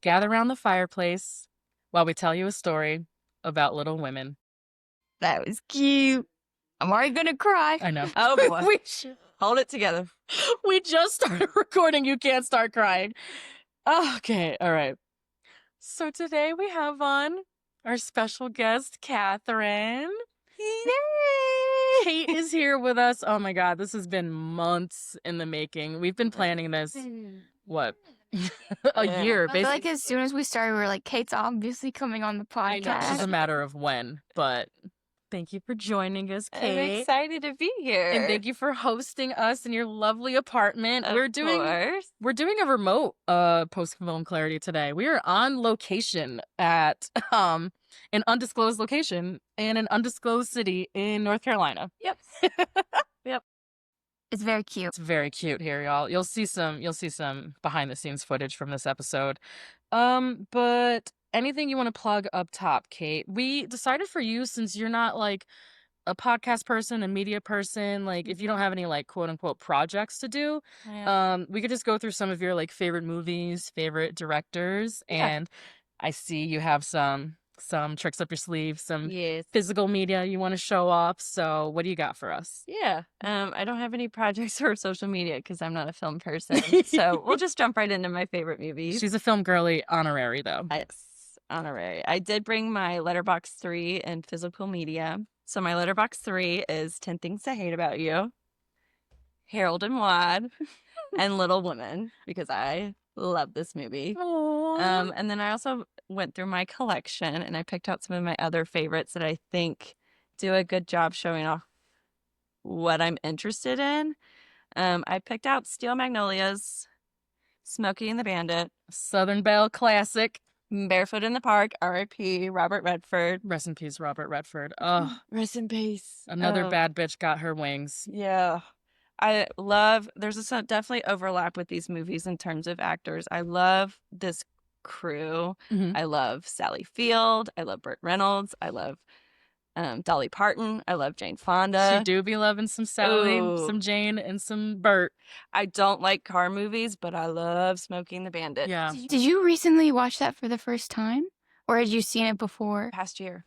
gather around the fireplace while we tell you a story about Little Women. That was cute. I'm already gonna cry. I know. Oh boy. Hold it together. We just started recording. You can't start crying. Okay, all right. So today we have on our special guest, Catherine. Yay! Kate is here with us. Oh my God, this has been months in the making. We've been planning this, what, a year, I feel basically. like as soon as we started, we were like, Kate's obviously coming on the I know, it's just a podcast. matter of when, but thank you for joining us, I'm Kate. excited to be here. And thank you for hosting us in your lovely apartment. Of We're doing a remote post-film clarity today. We are on location at an undisclosed location in an undisclosed city in North Carolina. Yep. Yep. It's very cute. It's very cute here, y'all. You'll see some behind the scenes footage from this episode. But anything you want to plug up top, Kate? We decided for you, since you're not like a podcast person, a media person, like if you don't have any like quote unquote projects to do, we could just go through some of your like favorite movies, favorite directors, and I see you have some tricks up your sleeve, some physical media you want to show off. So what do you got for us? Yeah. I don't have any projects or social media because I'm not a film person. So we'll just jump right into my favorite movies. She's a film girly honorary though. Yes, honorary. I did bring my Letterboxd 3 in physical media. So my Letterboxd 3 is 10 Things to Hate About You, Harold and Maude, and Little Women, because I love this movie. And then I also went through my collection and I picked out some of my other favorites that I think do a good job showing off what I'm interested in. I picked out Steel Magnolias, Smokey and the Bandit, Southern Belle classic, Barefoot in the Park, R.I.P. Robert Redford. Rest in peace, Robert Redford. Oh, Rest in peace. Another bad bitch got her wings. Yeah. There's definitely overlap with these movies in terms of actors. I love this crew. Mm-hmm. I love Sally Field. I love Burt Reynolds. I love Dolly Parton. I love Jane Fonda. She do be loving some Sally, some Jane, and some Burt. I don't like car movies, but I love Smokey and the Bandit. Yeah. Did you recently watch that for the first time? Or had you seen it before? Past year.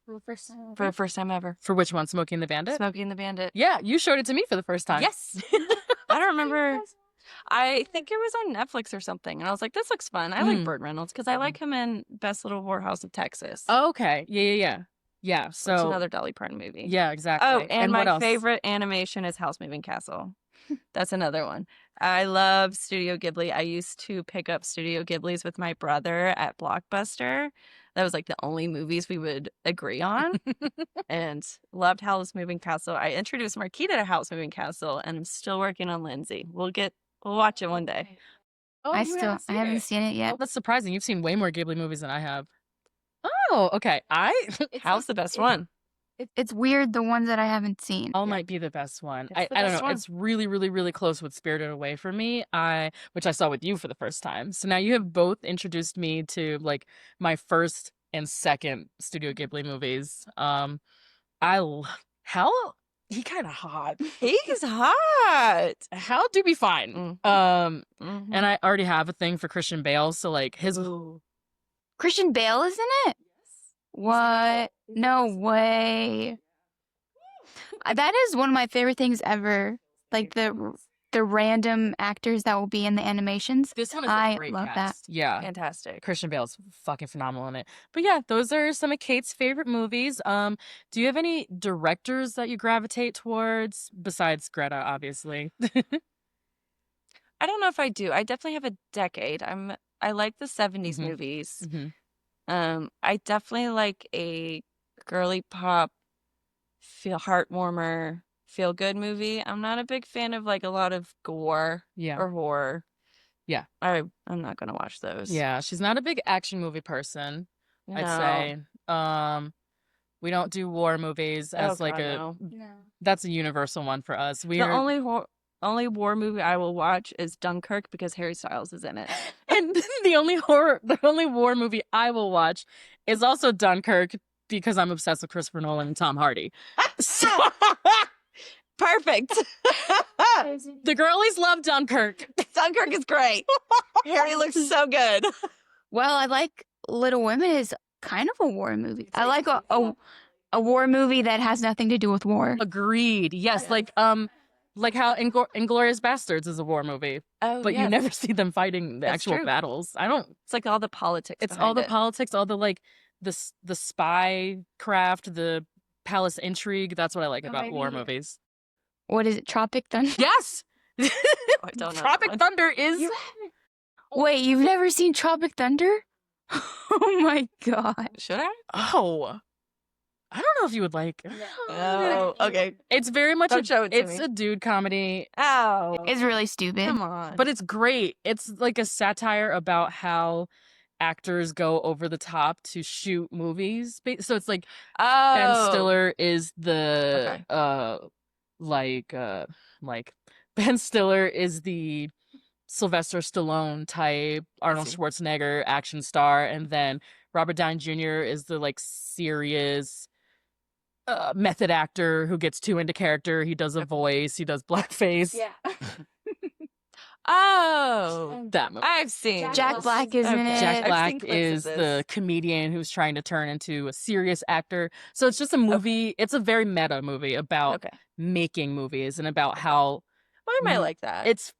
For the first time? For the first time ever. For which one? Smokey and the Bandit? Smokey and the Bandit. Yeah, you showed it to me for the first time. Yes. I don't remember. I think it was on Netflix or something. And I was like, this looks fun. I like Burt Reynolds because I like him in Best Little Whorehouse of Texas. Oh, okay. Yeah. So it's another Dolly Parton movie. Yeah, exactly. Oh, and what my else? favorite animation is House Moving Castle. That's another one. I love Studio Ghibli. I used to pick up Studio Ghiblis with my brother at Blockbuster. That was like the only movies we would agree on. And loved House Moving Castle. I introduced Mariquita to House Moving Castle, and I'm still working on Lindsay. We'll watch it one day. Oh, I haven't seen it yet. Oh, that's surprising. You've seen way more Ghibli movies than I have. Oh, okay. How's the best one? It's weird, the ones that I haven't seen. All might be the best one. It's the I don't best know. one. It's really, really, really close with Spirited Away for me. Which I saw with you for the first time. So now you have both introduced me to like my first and second Studio Ghibli movies. He kind of hot. He's hot. Hal do be fine. Mhm. And I already have a thing for Christian Bale, so like his. Christian Bale is in it? What? No way. That is one of my favorite things ever. Like the random actors that will be in the animations. This one is a great love cast. that. Yeah. Fantastic. Christian Bale's fucking phenomenal in it. But yeah, those are some of Kate's favorite movies. Do you have any directors that you gravitate towards besides Greta, obviously? I don't know if I do. I definitely have a decade. I like the 70s movies. Mm-hmm. I definitely like a girly pop, heartwarmer, feel good movie. I'm not a big fan of like a lot of gore or horror. Yeah. I'm not gonna watch those. Yeah, she's not a big action movie person, No. I'd say. We don't do war movies as that's a universal one for us. The only war movie I will watch is Dunkirk because Harry Styles is in it. And the only war movie I will watch is also Dunkirk because I'm obsessed with Christopher Nolan and Tom Hardy. So Perfect. the girlies love Dunkirk. Dunkirk is great. Harry looks so good. Well, I like Little Women is kind of a war movie. I like a war movie that has nothing to do with war. Agreed. Yes, like how Inglourious Bastards is a war movie, Oh, but you yes. never see them fighting the That's actual true. battles. I don't. It's like all the politics. It's all the behind it. politics, all the like the spy craft, the palace intrigue. That's what I like about war movies. What is it? Tropic Thunder? Yes. I don't know Tropic that one. Thunder is. Wait, you've never seen Tropic Thunder? Oh my god. Should I? Oh, I don't know if you would like. Oh, okay. It's very much Don't show it to it's me. a dude comedy, Oh, It's really stupid. come on. but it's great. It's like a satire about how actors go over the top to shoot movies. So it's like Ben Stiller is the like Ben Stiller is the Sylvester Stallone type Arnold Schwarzenegger action star, and then Robert Downey Jr. is the like serious method actor who gets too into character. He does a voice, he does blackface. Yeah. Oh, That movie. I've seen Jack Black is in it. Jack I've Black seen clips of is this. the comedian who's trying to turn into a serious actor. So it's just a movie. It's a very meta movie about Okay. making movies and about how Why am I like that? it's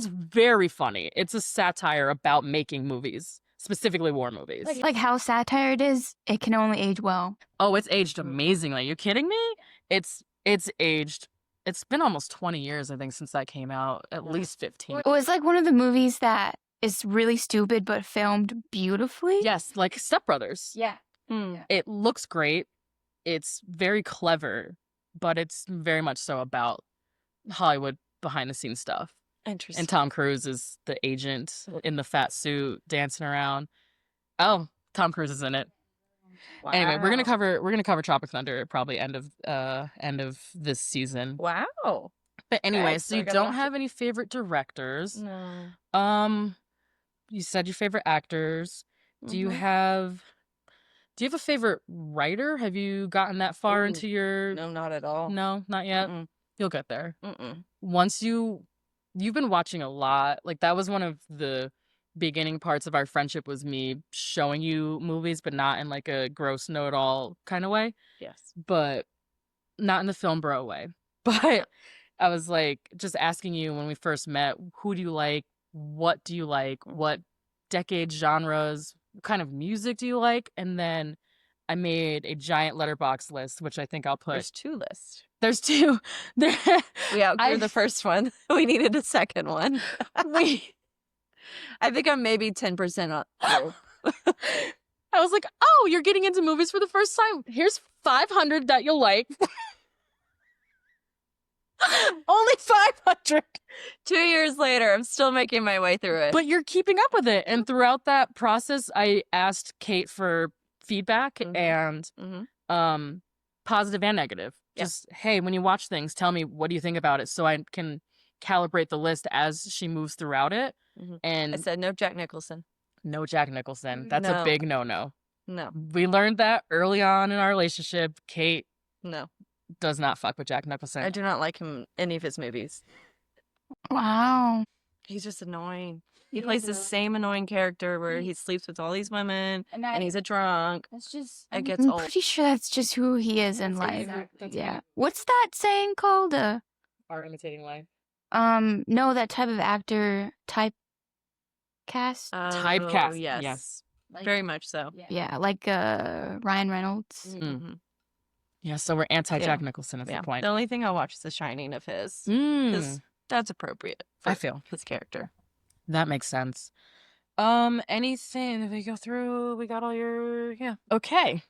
very funny. It's a satire about making movies, specifically war movies. Like how satire it is, it can only age well. Oh, it's aged amazingly. You kidding me? It's aged. It's been almost 20 years, I think, since that came out. At least 15. Well, it's like one of the movies that is really stupid but filmed beautifully. Yes, like Step Brothers. Yeah. It looks great. It's very clever, but it's very much so about Hollywood behind the scenes stuff. Interesting. And Tom Cruise is the agent in the fat suit dancing around. Oh, Tom Cruise is in it. Wow. Anyway, we're gonna cover Tropic Thunder at probably end of this season. Wow. But anyway, Okay, so so I you gotta don't watch have any favorite directors. No. You said your favorite actors. Do you Mhm. have a favorite writer? Have you gotten that far Ooh, into your No, not at all. No, not yet. Mm-mm. You'll get there. Mm-mm. Once you've been watching a lot. Like that was one of the beginning parts of our friendship, was me showing you movies, but not in like a gross know-it-all kind of way, Yes. but not in the film bro way. But I was like just asking you when we first met, who do you like? What do you like? What decade, genres, what kind of music do you like? And then I made a giant Letterboxd list, which I think I'll put. There's two lists. There's two. There, We outgrew I've- the first one. We needed a second one. I think I'm maybe 10% off. I was like, oh, you're getting into movies for the first time. Here's 500 that you'll like. Only 500. 2 years later, I'm still making my way through it. But you're keeping up with it. And throughout that process, I asked Kate for feedback Mhm. and positive and negative. Yeah. Just, hey, when you watch things, tell me, what do you think about it? So I can calibrate the list as she moves throughout it. Mhm. And I said no Jack Nicholson. no Jack Nicholson. That's a No. big no-no. No. We learned that early on in our relationship. Kate No. does not fuck with Jack Nicholson. I do not like him any of his movies. Wow. He's just annoying. He plays the same annoying character where he sleeps with all these women and he's a drunk. That's just. It gets I'm old. pretty sure that's just who he is in life. That's Yeah. What's that saying called? Art imitating life. No, that type of actor typecast. Typecast. Oh, yes. Yes. Very much so. Yeah, like Ryan Reynolds. Mhm. Yeah, so we're anti-Jack Yeah. Nicholson at Yeah. this point. The only thing I'll watch is The Shining of his. Mm, 'Cause that's appropriate for I feel. his character. that makes sense. Anything that we go through? We got all your... Yeah. Okay.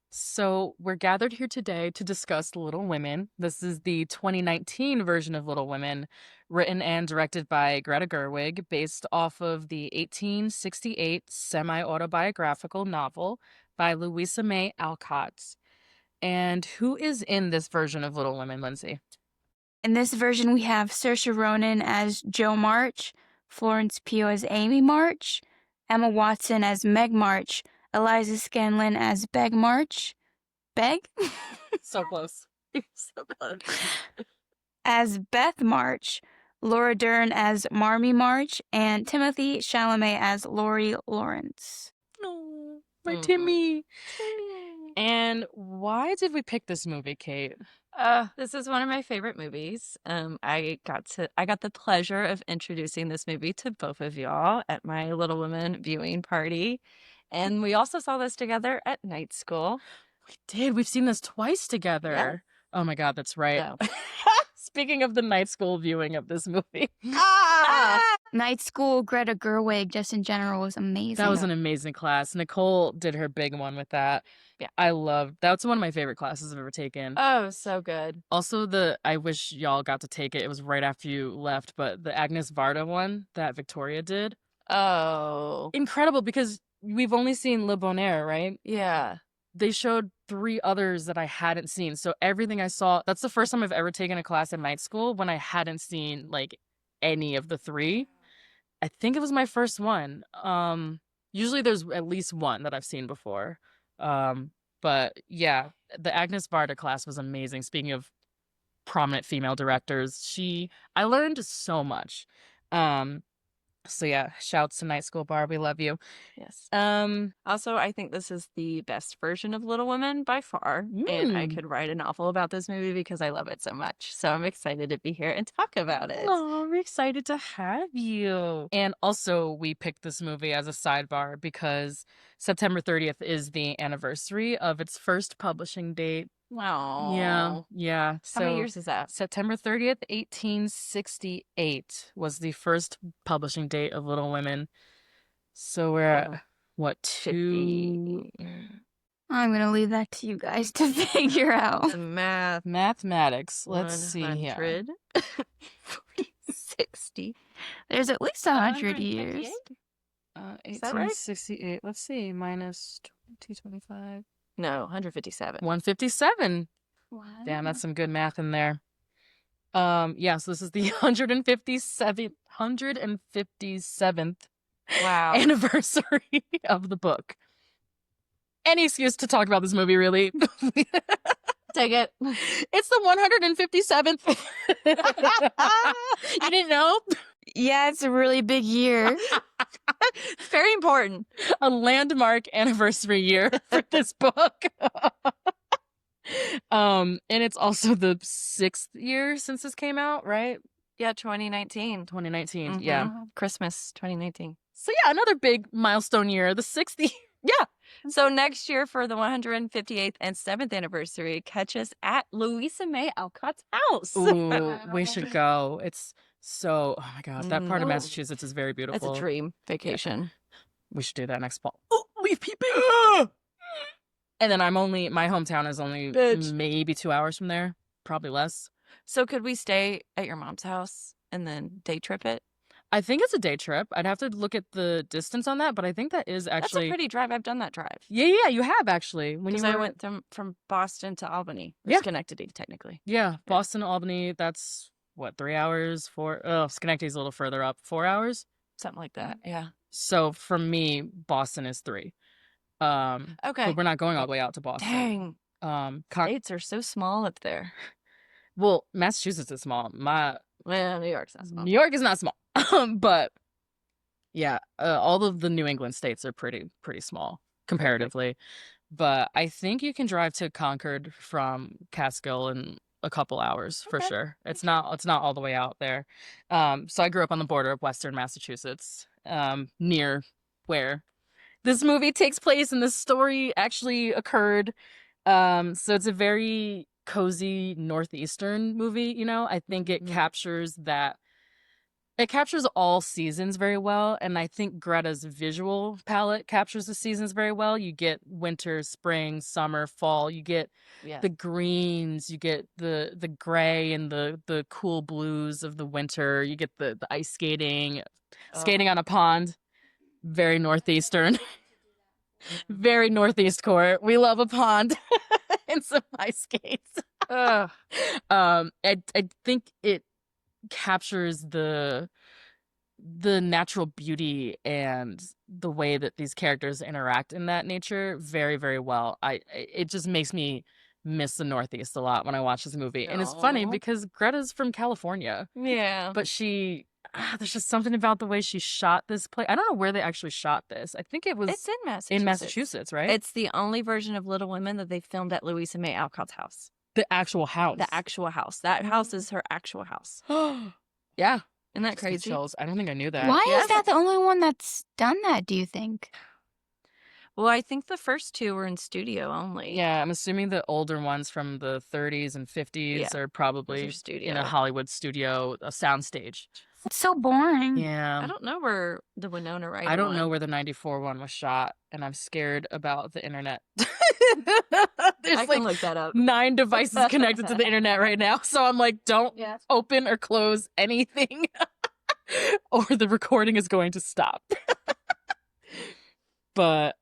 So we're gathered here today to discuss Little Women. This is the 2019 version of Little Women, written and directed by Greta Gerwig, based off of the 1868 semi-autobiographical novel by Louisa May Alcott. And who is in this version of Little Women, Lindsay? In this version, we have Saoirse Ronan as Jo March, Florence Pugh as Amy March, Emma Watson as Meg March, Eliza Scanlon as Beg March, Beg? So close. So bad. as Beth March, Laura Dern as Marmee March, and Timothée Chalamet as Laurie Lawrence. No, my Timmy. And why did we pick this movie, Kate? This is one of my favorite movies. I got the pleasure of introducing this movie to both of y'all at my Little Women viewing party. And we also saw this together at night school. We did. We've seen this twice together. Yeah. Oh my God, that's right. So. Speaking of the night school viewing of this movie. Night school, Greta Gerwig, just in general, was amazing. That was an amazing class. Nicole did her big one with that. Yeah. That's one of my favorite classes I've ever taken. Oh, so good. Also, I wish y'all got to take it. It was right after you left, but the Agnes Varda one that Victoria did. Oh. Incredible, because we've only seen Le Bonheur, right? Yeah. They showed 3 others that I hadn't seen. So everything I saw, that's the first time I've ever taken a class in night school when I hadn't seen like any of the 3. I think it was my first one. Usually there's at least one that I've seen before. But yeah, the Agnes Varda class was amazing. Speaking of prominent female directors, I learned so much. So yeah, shouts to Night School Bar. We love you. Yes. Also, I think this is the best version of Little Women by far. And I could write a novel about this movie because I love it so much. So I'm excited to be here and talk about it. Oh, we're excited to have you. And also, we picked this movie as a sidebar because September 30th is the anniversary of its first publishing date. Wow. Yeah. How many years is that? September 30th, 1868 was the first publishing date of Little Women. So we're at, what, 2? I'm going to leave that to you guys to figure out. Mathematics. Let's see here. 60. There's at least 100 years. 1868. Right? Let's see. Minus 2025. No, 157. 157. Wow. Damn, that's some good math in there. Yeah, so this is the 157th wow. anniversary of the book. Any excuse to talk about this movie, really. Take it. It's the 157th. You didn't know? Yeah, it's a really big year. It's very important. A landmark anniversary year for this book. And it's also the 6th year since this came out, right? Yeah, 2019. 2019, yeah. Christmas 2019. So yeah, another big milestone year, the 6th year. Yeah. So next year for the 158th and 7th anniversary, catch us at Louisa May Alcott's house. Ooh, we should go. It's so, oh my God, that part of Massachusetts is very beautiful. It's a dream vacation. Yeah. We should do that next fall. Oh, leaf peeping. And then my hometown is only maybe 2 hours from there, probably less. So could we stay at your mom's house and then day trip it? I think it's a day trip. I'd have to look at the distance on that, but I think that is actually... That's a pretty drive. I've done that drive. Yeah, you have actually. Because I went from Boston to Albany. It's Schenectady, technically. Yeah, Boston to Albany, that's, what, 3 hours? 4? Oh, Schenectady's a little further up. 4 hours? Something like that, yeah. So for me, Boston is 3. Okay. But we're not going all the way out to Boston. Dang. States are so small up there. Well, Massachusetts is small. Well, New York's not small. New York is not small. But yeah, all of the New England states are pretty small comparatively. But I think you can drive to Concord from Catskill in a couple hours for sure. It's not all the way out there. So I grew up on the border of Western Massachusetts, near where this movie takes place and this story actually occurred. So it's a very cozy Northeastern movie, you know? I think it captures that. It captures all seasons very well, and I think Greta's visual palette captures the seasons very well. You get winter, spring, summer, fall. You get the greens. You get the gray and the cool blues of the winter. You get the ice skating on a pond. Very Northeastern. Very Northeast core. We love a pond and some ice skates. I think it captures the natural beauty and the way that these characters interact in that nature very, very well. It just makes me miss the Northeast a lot when I watch this movie. And it's funny Aw. because Greta's from California, Yeah. but there's just something about the way she shot this play. I don't know where they actually shot this. I think it was It's in Massachusetts. in Massachusetts, right? It's the only version of Little Women that they filmed at Louisa May Alcott's house. The actual house. The actual house. That house is her actual house. Yeah. Isn't that Just get crazy? chills. I don't think I knew that. Why Yeah. is that the only one that's done that, do you think? Well, I think the first two were in studio only. Yeah, I'm assuming the older ones from the 30s and 50s are probably Those are studio. in a Hollywood studio, a soundstage. It's so boring. I Yeah. don't know where the Winona Ryder I don't know one- where the 94 one was shot, and I'm scared about the internet. There's I like can look that up. 9 devices connected to the internet right now, so I'm like, don't Yeah. open or close anything, or the recording is going to stop. But,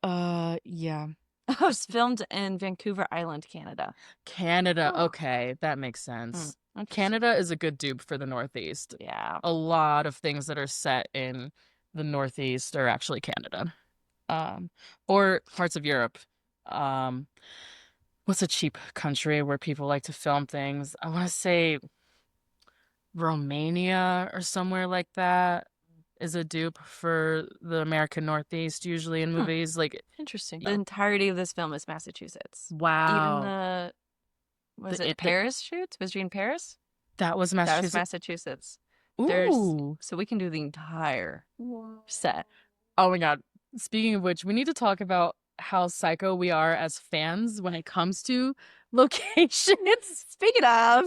yeah. It was filmed in Vancouver Island, Canada. Canada, Oh. okay, that makes sense. Interesting. Canada is a good dupe for the Northeast. Yeah. A lot of things that are set in the Northeast are actually Canada. Or parts of Europe. What's a cheap country where people like to film things? I want to say Romania or somewhere like that is a dupe for the American Northeast, usually in movies. Like, Interesting. Yeah. The entirety of this film is Massachusetts. wow. Even was it the- Paris shoots? Was she in Paris? That was That was Massachusetts. Massachusetts. There's- Ooh. So we can do the entire set. Oh my God. Speaking of which, we need to talk about how psycho we are as fans when it comes to locations. Speaking of,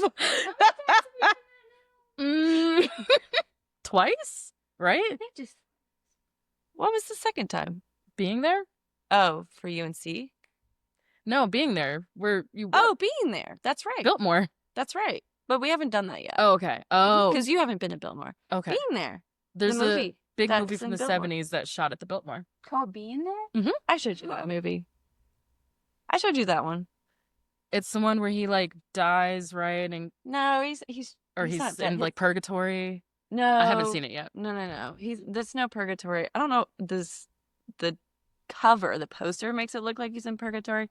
Mm. Twice, right? what was the second time? Being there? Oh, for UNC? No, being there. Where you Oh, being there. That's right. Biltmore. That's right. But we haven't done that yet. Oh, okay. Oh, Because you haven't been to Biltmore. okay. Being there. There's the a movie big that's movie in from the Biltmore. 70s that shot at the Biltmore. Called Being There? I showed you that movie. I showed you that one. It's the one where he like dies, right? And No, he's or He's not he's dead. in like purgatory. no. I haven't seen it yet. No. That's no purgatory. I don't know. The cover, the poster makes it look like he's in purgatory.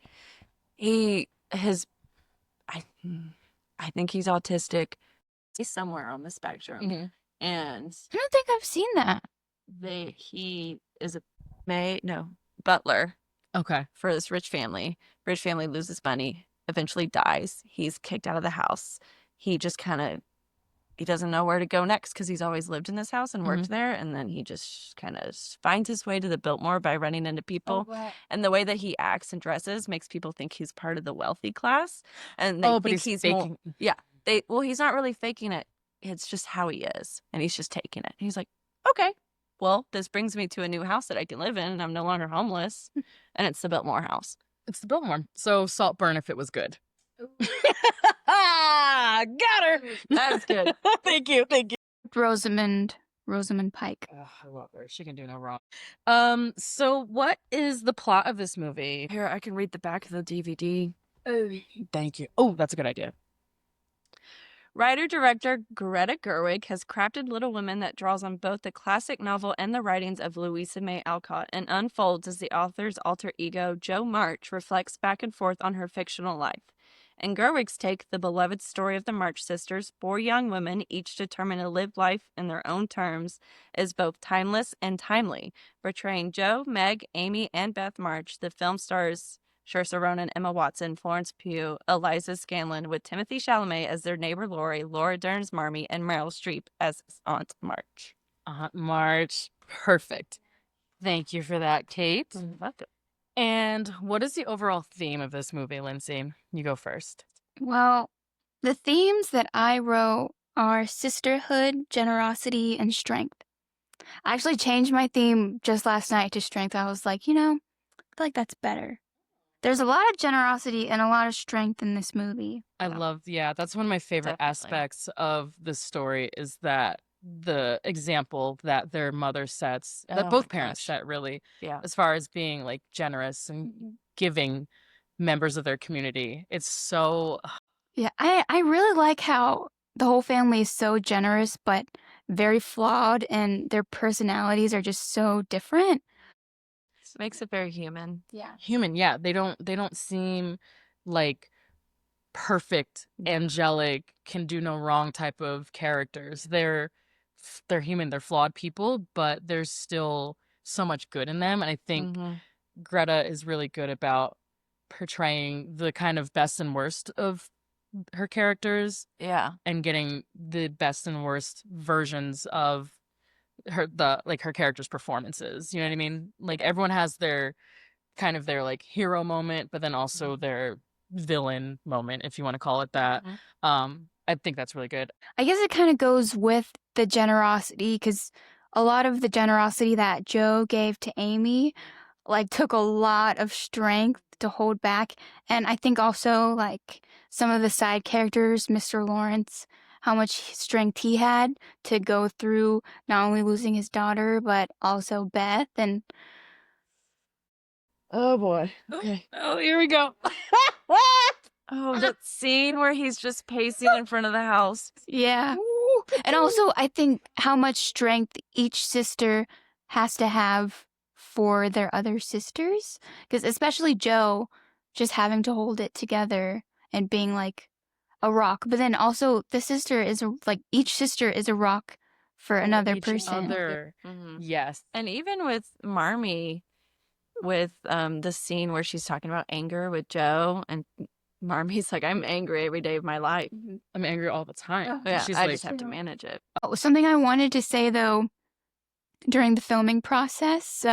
I think he's autistic. He's somewhere on the spectrum, Mhm. and I don't think I've seen that. he is a butler Okay. for this rich family. Rich family loses money, eventually dies. He's kicked out of the house. He just he doesn't know where to go next because he's always lived in this house and worked there. And then he just kind of finds his way to the Biltmore by running into people. And the way that he acts and dresses makes people think he's part of the wealthy class. And they Oh, but think he's more- faking. he's not really faking it. It's just how he is. And he's just taking it. And he's like, okay, well, this brings me to a new house that I can live in. And I'm no longer homeless. And it's the Biltmore house. It's the Biltmore. So Saltburn if it was good. Got her. That's good. Thank you. Rosamund Pike. I love her. She can do no wrong. So what is the plot of this movie? Here, I can read the back of the DVD. Thank you. Oh, that's a good idea. Writer-director Greta Gerwig has crafted Little Women that draws on both the classic novel and the writings of Louisa May Alcott and unfolds as the author's alter ego, Jo March, reflects back and forth on her fictional life. In Gerwig's take, the beloved story of the March sisters, 4 young women, each determined to live life in their own terms, is both timeless and timely. Portraying Jo, Meg, Amy, and Beth March, the film stars Saoirse Ronan, Emma Watson, Florence Pugh, Eliza Scanlon, with Timothée Chalamet as their neighbor Laurie, Laura Dern's Marmee, and Meryl Streep as Aunt March. Aunt March. Perfect. Thank you for that, Kate. And what is the overall theme of this movie, Lindsay? You go first. Well, the themes that I wrote are sisterhood, generosity, and strength. I actually changed my theme just last night to strength. I was like, I feel like that's better. There's a lot of generosity and a lot of strength in this movie. I love, that's one of my favorite Definitely. aspects of this story is that the example that their mother sets, that Oh both my parents gosh. set really, Yeah. as far as being like generous and giving members of their community. It's so, Yeah, I really like how the whole family is so generous, but very flawed, and their personalities are just so different. Makes it very human. Yeah. human. They don't seem like perfect, angelic, can do no wrong type of characters. They're human, they're flawed people, but there's still so much good in them. And I think Greta is really good about portraying the kind of best and worst of her characters. Yeah. And getting the best and worst versions of her character's performances. You know what I mean? Like everyone has their kind of their like hero moment, but then also their villain moment, if you want to call it that. I think that's really good. I guess it kind of goes with the generosity, because a lot of the generosity that Joe gave to Amy like took a lot of strength to hold back. And I think also like some of the side characters, Mr. Lawrence, how much strength he had to go through not only losing his daughter but also Beth. And Oh boy. Okay. Oh, here we go. Oh, that scene where he's just pacing in front of the house. yeah. And also I think how much strength each sister has to have for their other sisters, because especially Joe just having to hold it together and being like a rock, but then also the sister is like each sister is a rock for another Each person. other. Yes. And even with Marmee, with the scene where she's talking about anger with Joe, and Marmee's like, I'm angry every day of my life. I'm angry all the time. Yeah, She's I like, just have to manage it. Oh, something I wanted to say though, during the filming process,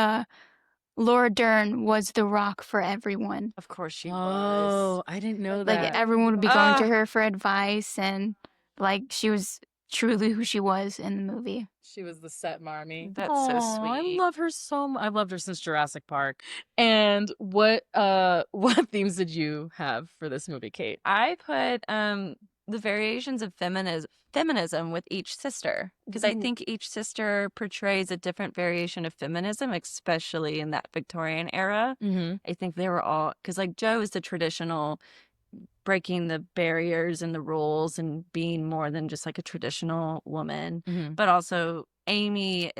Laura Dern was the rock for everyone. Of course she was. oh, I didn't know Like that. everyone would be going to her for advice, and like she was truly who she was in the movie. She was the set Marmee. That's so I sweet. love her so much. I've loved her since Jurassic Park. And what themes did you have for this movie, Kate? I put the variations of feminism with each sister, because I think each sister portrays a different variation of feminism, especially in that Victorian era. I think they were all, because like Joe is the traditional, breaking the barriers and the rules and being more than just like a traditional woman. But also Amy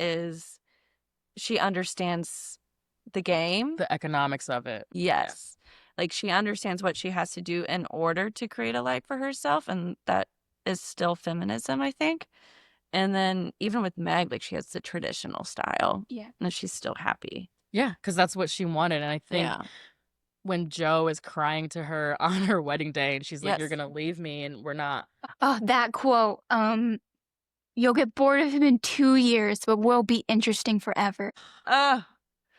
she understands the game. The economics of it. Yes. Like she understands what she has to do in order to create a life for herself. And that is still feminism, I think. And then even with Meg, like she has the traditional style. Yeah. And she's still happy. Yeah, because that's what she wanted. And I think when Joe is crying to her on her wedding day and she's like, you're going to leave me and we're not. Oh, that quote. You'll get bored of him in 2 years, but we'll be interesting forever. A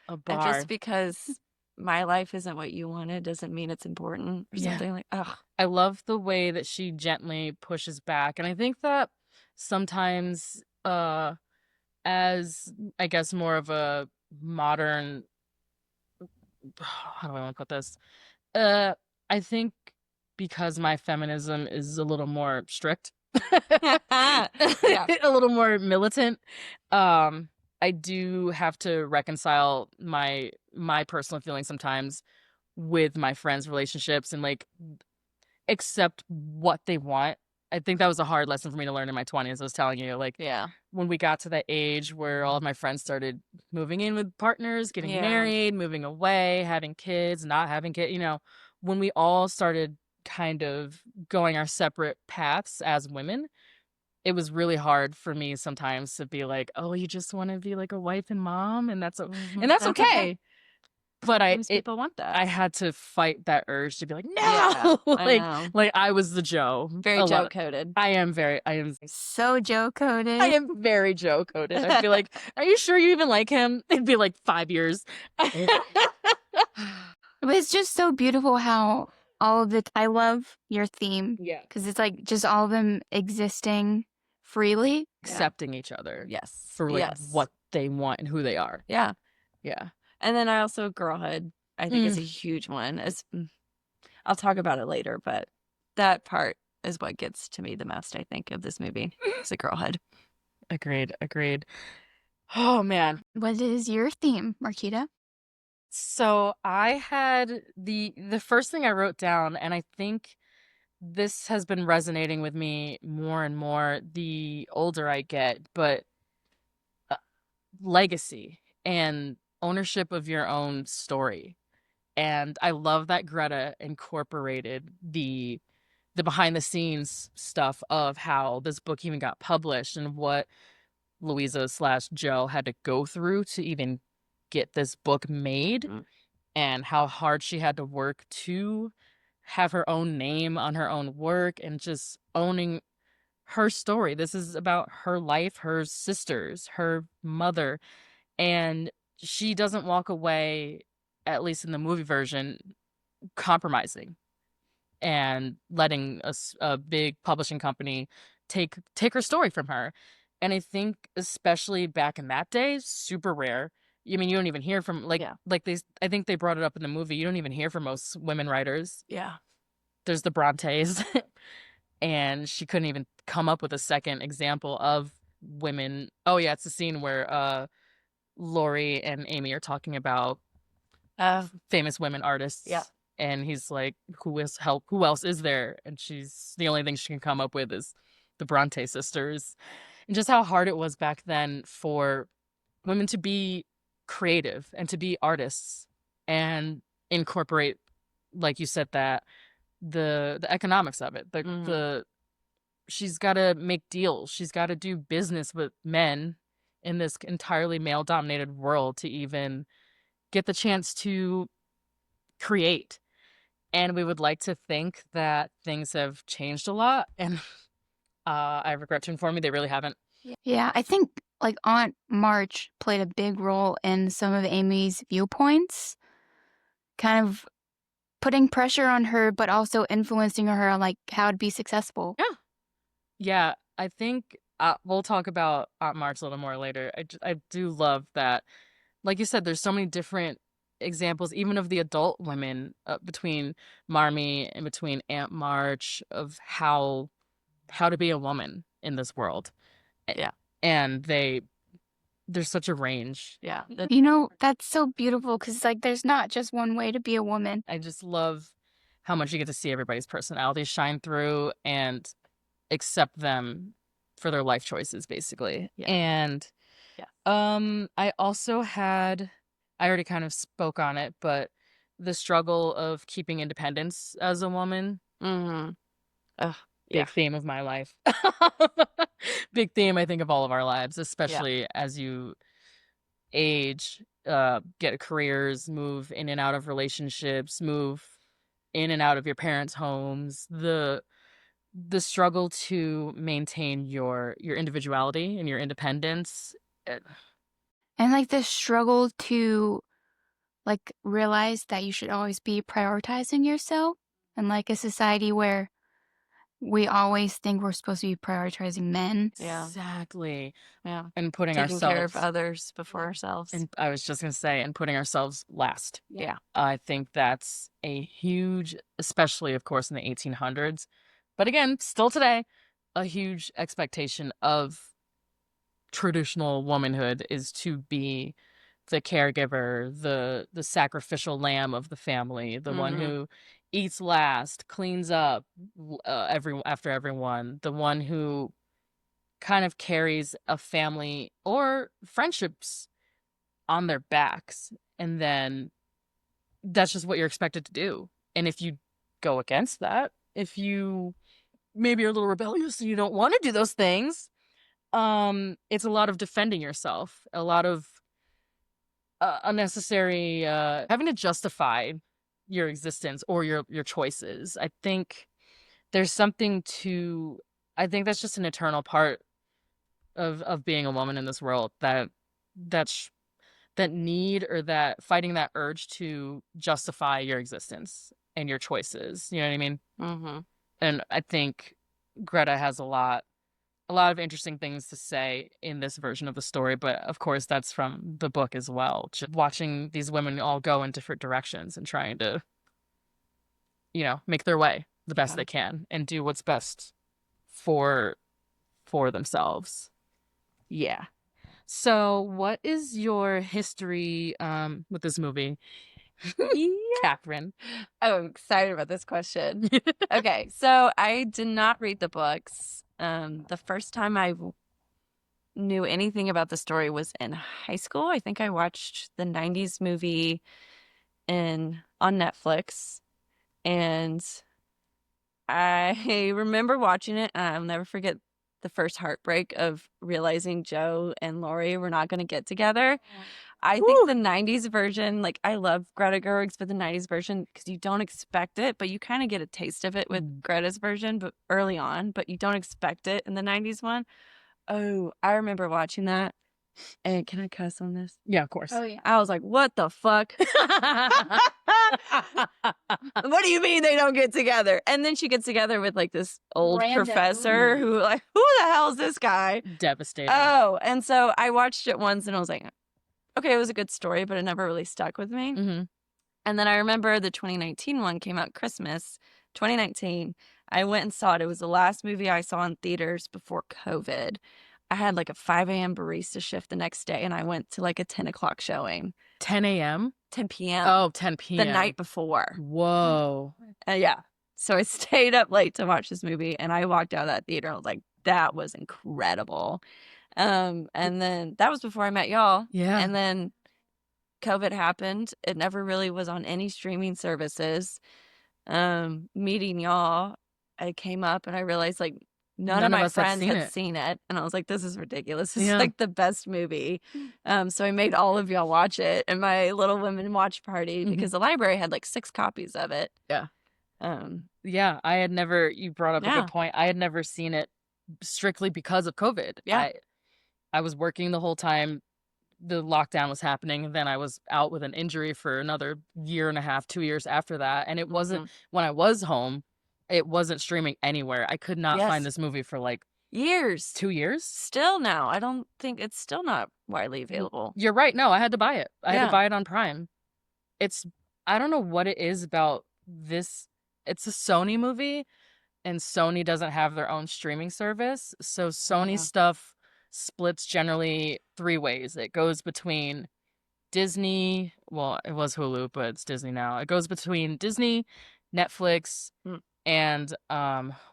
And bar. just because my life isn't what you wanted doesn't mean it's important or something like, ugh. I love the way that she gently pushes back. And I think that sometimes as I guess more of a modern, how do I want to put this? I think because my feminism is a little more strict, a little more militant, I do have to reconcile my personal feelings sometimes with my friends' relationships and like accept what they want. I think that was a hard lesson for me to learn in my 20s. I was telling you, like, when we got to that age where all of my friends started moving in with partners, getting married, moving away, having kids, not having kids, you know, when we all started kind of going our separate paths as women, it was really hard for me sometimes to be like, oh, you just want to be like a wife and mom, and that's and that's okay. But people want that. I had to fight that urge to be like, no, like I was the Joe. Very Joe coded. I am so Joe coded. I am very Joe coded. I'd be like, are you sure you even like him? It'd be like 5 years. But it's just so beautiful how all of it. I love your theme. Yeah. Because it's like just all of them existing freely. Accepting each other. Yes. For like what they want and who they are. Yeah. Yeah. And then I also, girlhood, I think is a huge one. I'll talk about it later, but that part is what gets to me the most, I think, of this movie. It's a girlhood. Agreed. Oh, man. What is your theme, Mariquita? So I had the first thing I wrote down, and I think this has been resonating with me more and more the older I get, but legacy and ownership of your own story. And I love that Greta incorporated the the behind the scenes stuff of how this book even got published and what Louisa/Joe had to go through to even get this book made, and how hard she had to work to have her own name on her own work and just owning her story. This is about her life, her sisters, her mother, and she doesn't walk away, at least in the movie version, compromising and letting a big publishing company take her story from her. And I think especially back in that day, super rare. I mean, you don't even hear from like they. I think they brought it up in the movie. You don't even hear from most women writers. Yeah. There's the Brontes, and she couldn't even come up with a second example of women. Oh yeah, it's the scene where Lori and Amy are talking about famous women artists. Yeah. And he's like, who else is there? And she's the only thing she can come up with is the Bronte sisters. And just how hard it was back then for women to be creative and to be artists and incorporate, like you said, that the economics of it. The she's got to make deals. She's got to do business with men in this entirely male dominated world to even get the chance to create. And we would like to think that things have changed a lot. And I regret to inform you, they really haven't. Yeah, I think like Aunt March played a big role in some of Amy's viewpoints, kind of putting pressure on her, but also influencing her on like how to be successful. Yeah, I think we'll talk about Aunt March a little more later. I do love that. Like you said, there's so many different examples, even of the adult women between Marmee and between Aunt March, of how to be a woman in this world. Yeah. And there's such a range. Yeah. You know, that's so beautiful because like there's not just one way to be a woman. I just love how much you get to see everybody's personalities shine through and accept them for their life choices, basically. Yeah. And I also had, I already kind of spoke on it, but the struggle of keeping independence as a woman. Big theme of my life. Big theme, I think, of all of our lives, especially as you age, get careers, move in and out of relationships, move in and out of your parents' homes. The struggle to maintain your individuality and your independence. And like the struggle to like realize that you should always be prioritizing yourself, and like a society where we always think we're supposed to be prioritizing men. Yeah. Exactly. Yeah. And putting Taking ourselves care of others before ourselves. And I was just going to say, and putting ourselves last. Yeah. I think that's a huge, especially of course in the 1800s, but again, still today, a huge expectation of traditional womanhood is to be the caregiver, the sacrificial lamb of the family, the one who eats last, cleans up after everyone, the one who kind of carries a family or friendships on their backs, and then that's just what you're expected to do. And if you go against that, if you maybe are a little rebellious and you don't want to do those things, it's a lot of defending yourself, a lot of unnecessary having to justify your existence or your choices. I think there's something to, I think that's just an eternal part of being a woman in this world, that need, or that fighting that urge to justify your existence and your choices. You know what I mean? And I think Greta has a lot of interesting things to say in this version of the story, but of course that's from the book as well. Just watching these women all go in different directions and trying to, make their way the best they can and do what's best for themselves. Yeah. So what is your history with this movie? Catherine. Oh, I'm excited about this question. Okay, so I did not read the books. The first time I knew anything about the story was in high school. I think I watched the 90s movie on Netflix, and I remember watching it, and I'll never forget the first heartbreak of realizing Joe and Lori were not going to get together. I think the 90s version, like, I love Greta Gerwig's, but the 90s version, because you don't expect it, but you kind of get a taste of it with Greta's version, but early on, but you don't expect it in the 90s one. Oh, I remember watching that. And can I cuss on this? Yeah, of course. Oh yeah. I was like, what the fuck? What do you mean they don't get together? And then she gets together with like this old Random. professor who, like, who the hell is this guy? Devastating. Oh, and so I watched it once and I was like, okay, it was a good story, but it never really stuck with me. Mm-hmm. And then I remember the 2019 one came out Christmas 2019. I went and saw it. It was the last movie I saw in theaters before COVID. I had like a 5 a.m. barista shift the next day, and I went to like a 10 o'clock showing. 10 a.m.? 10 p.m. Oh, 10 p.m. The night before. Whoa. Yeah. So I stayed up late to watch this movie, and I walked out of that theater. And I was like, that was incredible. And then that was before I met y'all. Yeah. And then COVID happened. It never really was on any streaming services. Meeting y'all, I came up and I realized like none of my us had friends seen had it. seen it. And I was like, this is ridiculous. This Yeah. is like the best movie. So I made all of y'all watch it in my Little Women watch party because the library had like 6 copies of it. Yeah. Um, Yeah, I had never, you brought up a Yeah. good point. I had never seen it strictly because of COVID. Yeah. I was working the whole time the lockdown was happening, and then I was out with an injury for another year and a half, 2 years after that. And it wasn't, when I was home, it wasn't streaming anywhere. I could not Yes. find this movie for like years. 2 years. Still now. I don't think it's still not widely available. You're right. No, I had to buy it. I had Yeah. to buy it on Prime. I don't know what it is about this. It's a Sony movie, and Sony doesn't have their own streaming service. So Sony stuff splits generally 3 ways. It goes between Disney, well, it was Hulu, but it's Disney now. It goes between Disney, Netflix, and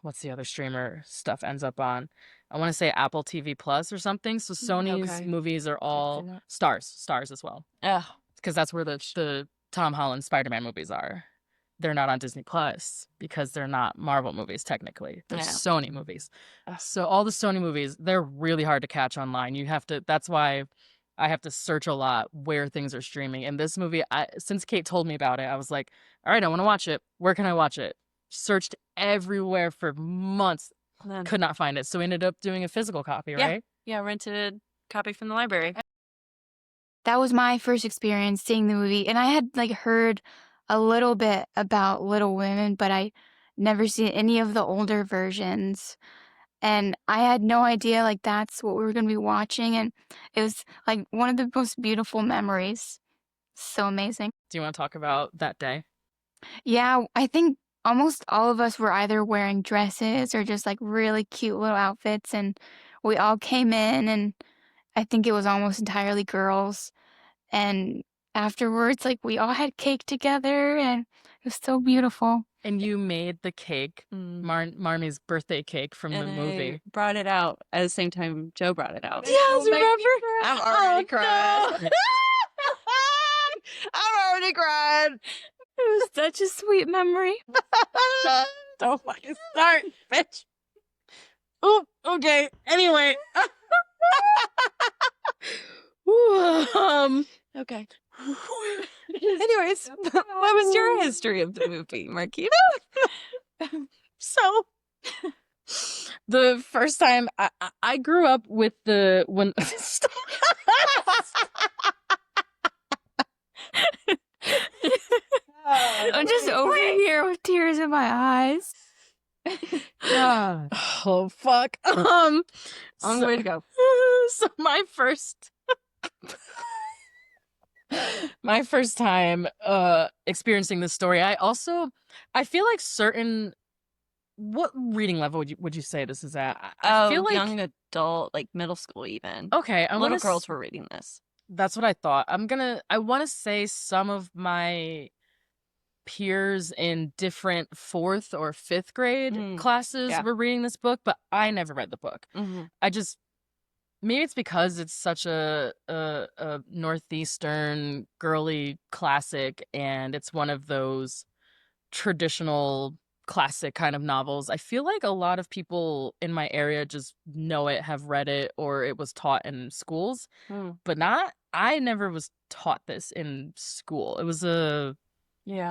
what's the other streamer stuff ends up on? I want to say Apple TV Plus or something. So Sony's Okay. movies are all know. Stars as well, Ugh. because that's where the Tom Holland Spider-Man movies are. They're not on Disney Plus because they're not Marvel movies technically. They're Yeah. Sony movies. So all the Sony movies, they're really hard to catch online. That's why I have to search a lot where things are streaming. And this movie, since Kate told me about it, I was like, all right, I want to watch it. Where can I watch it? Searched everywhere for months. Could not find it. So we ended up doing a physical copy, right? Yeah, rented a copy from the library. That was my first experience seeing the movie, and I had like heard a little bit about Little Women, but I never seen any of the older versions. And I had no idea like that's what we were going to be watching, and it was like one of the most beautiful memories. So amazing. Do you want to talk about that day? Yeah, I think almost all of us were either wearing dresses or just like really cute little outfits, and we all came in, and I think it was almost entirely girls. And afterwards, like we all had cake together, and it was so beautiful. And you made the cake, Marmy's birthday cake from the movie. I brought it out at the same time Joe brought it out. Yes, remember? I'm already crying. I'm already crying. It was such a sweet memory. Don't fucking start, bitch. Oh, okay. Anyway. Okay. Anyways, what was your history of the movie, Mariquita? So, the first time I grew up with when I'm just over here with tears in my eyes. oh fuck. On the way to go. So my first time experiencing this story, I feel like what reading level would you say this is at? I feel like young adult, like middle school even. Okay, Little girls were reading this. That's what I thought. I want to say some of my peers in different 4th or 5th grade classes were reading this book, but I never read the book. Maybe it's because it's such a Northeastern girly classic, and it's one of those traditional classic kind of novels. I feel like a lot of people in my area just know it, have read it, or it was taught in schools, but I never was taught this in school. It was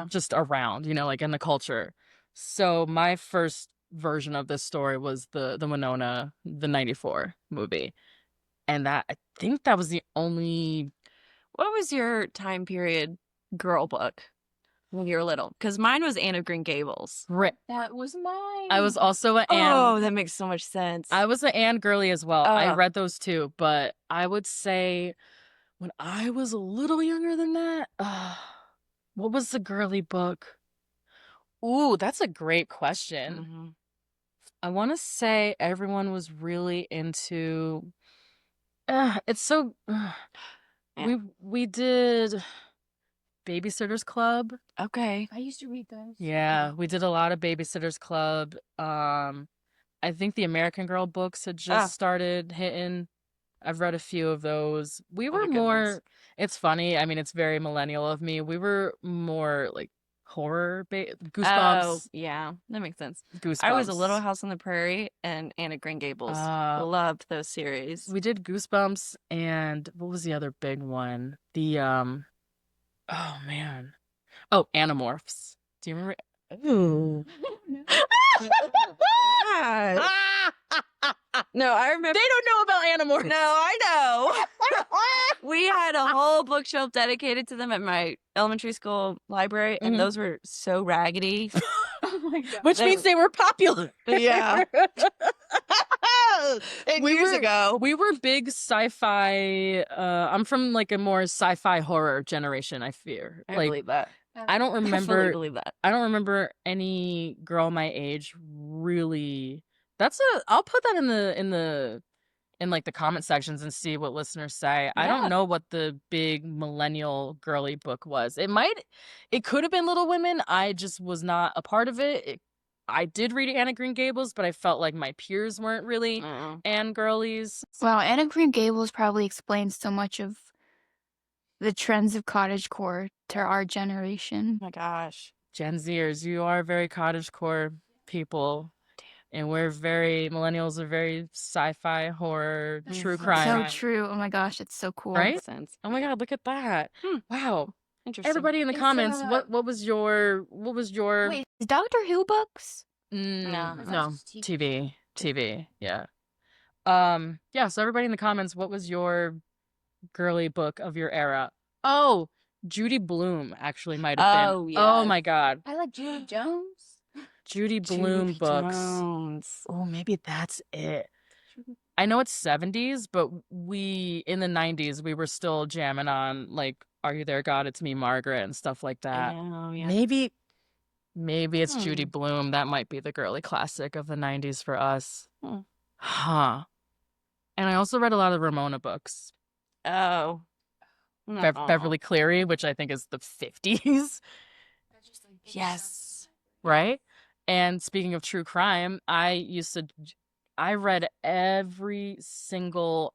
just around, like in the culture. So my first version of this story was the Winona, the 94 movie. And I think that was the only. What was your time period girl book when you were little? Because mine was Anne of Green Gables. That was mine. I was also an Anne. Oh, that makes so much sense. I was an Anne girly as well. I read those too, but I would say when I was a little younger than that, what was the girly book? Ooh, that's a great question. I want to say everyone was really into. It's so. We did Babysitter's Club. Okay. I used to read those. Yeah, we did a lot of Babysitter's Club. I think the American Girl books had just started hitting. I've read a few of those. We were more. It's funny. I mean, it's very millennial of me. We were more like horror. Goosebumps. Oh, yeah, that makes sense. Goosebumps. I was a Little House on the Prairie and Anne of Green Gables. Loved those series. We did Goosebumps, and what was the other big one? The oh man, Animorphs. Do you remember? Ooh. No, I remember. They don't know about Animorphs. No, I know. We had a whole bookshelf dedicated to them at my elementary school library, and those were so raggedy. Oh my God. Which means they were popular. Yeah. 10 years ago. We were big sci-fi. I'm from like a more sci-fi horror generation, I fear. I like, believe that. I don't remember. I believe that. I don't remember any girl my age really. I'll put that in like the comment sections and see what listeners say. Yeah. I don't know what the big millennial girly book was. It could have been Little Women. I just was not a part of it. I did read Anne of Green Gables, but I felt like my peers weren't really Anne girlies. Wow, Anne of Green Gables probably explains so much of the trends of cottagecore to our generation. Oh my gosh. Gen Zers, you are very cottagecore people. And millennials are very sci-fi, horror, true crime. So true. Oh my gosh, it's so cool. Right? Oh my God, look at that. Wow. Interesting. Everybody in the comments, what was your Wait, is Doctor Who books? No. TV. Yeah. So everybody in the comments, what was your girly book of your era? Oh, Judy Blume actually might have been. Yeah. Oh my God. I like Judy Jones. Judy Blume books. Oh, maybe that's it. I know it's 70s, but in the 90s, we were still jamming on like Are You There, God? It's Me, Margaret, and stuff like that. Oh, yeah. Maybe it's Judy Blume. That might be the girly classic of the 90s for us. Huh. And I also read a lot of Ramona books. Oh. Beverly Cleary, which I think is the 50s. Yes. Right? And speaking of true crime, I read every single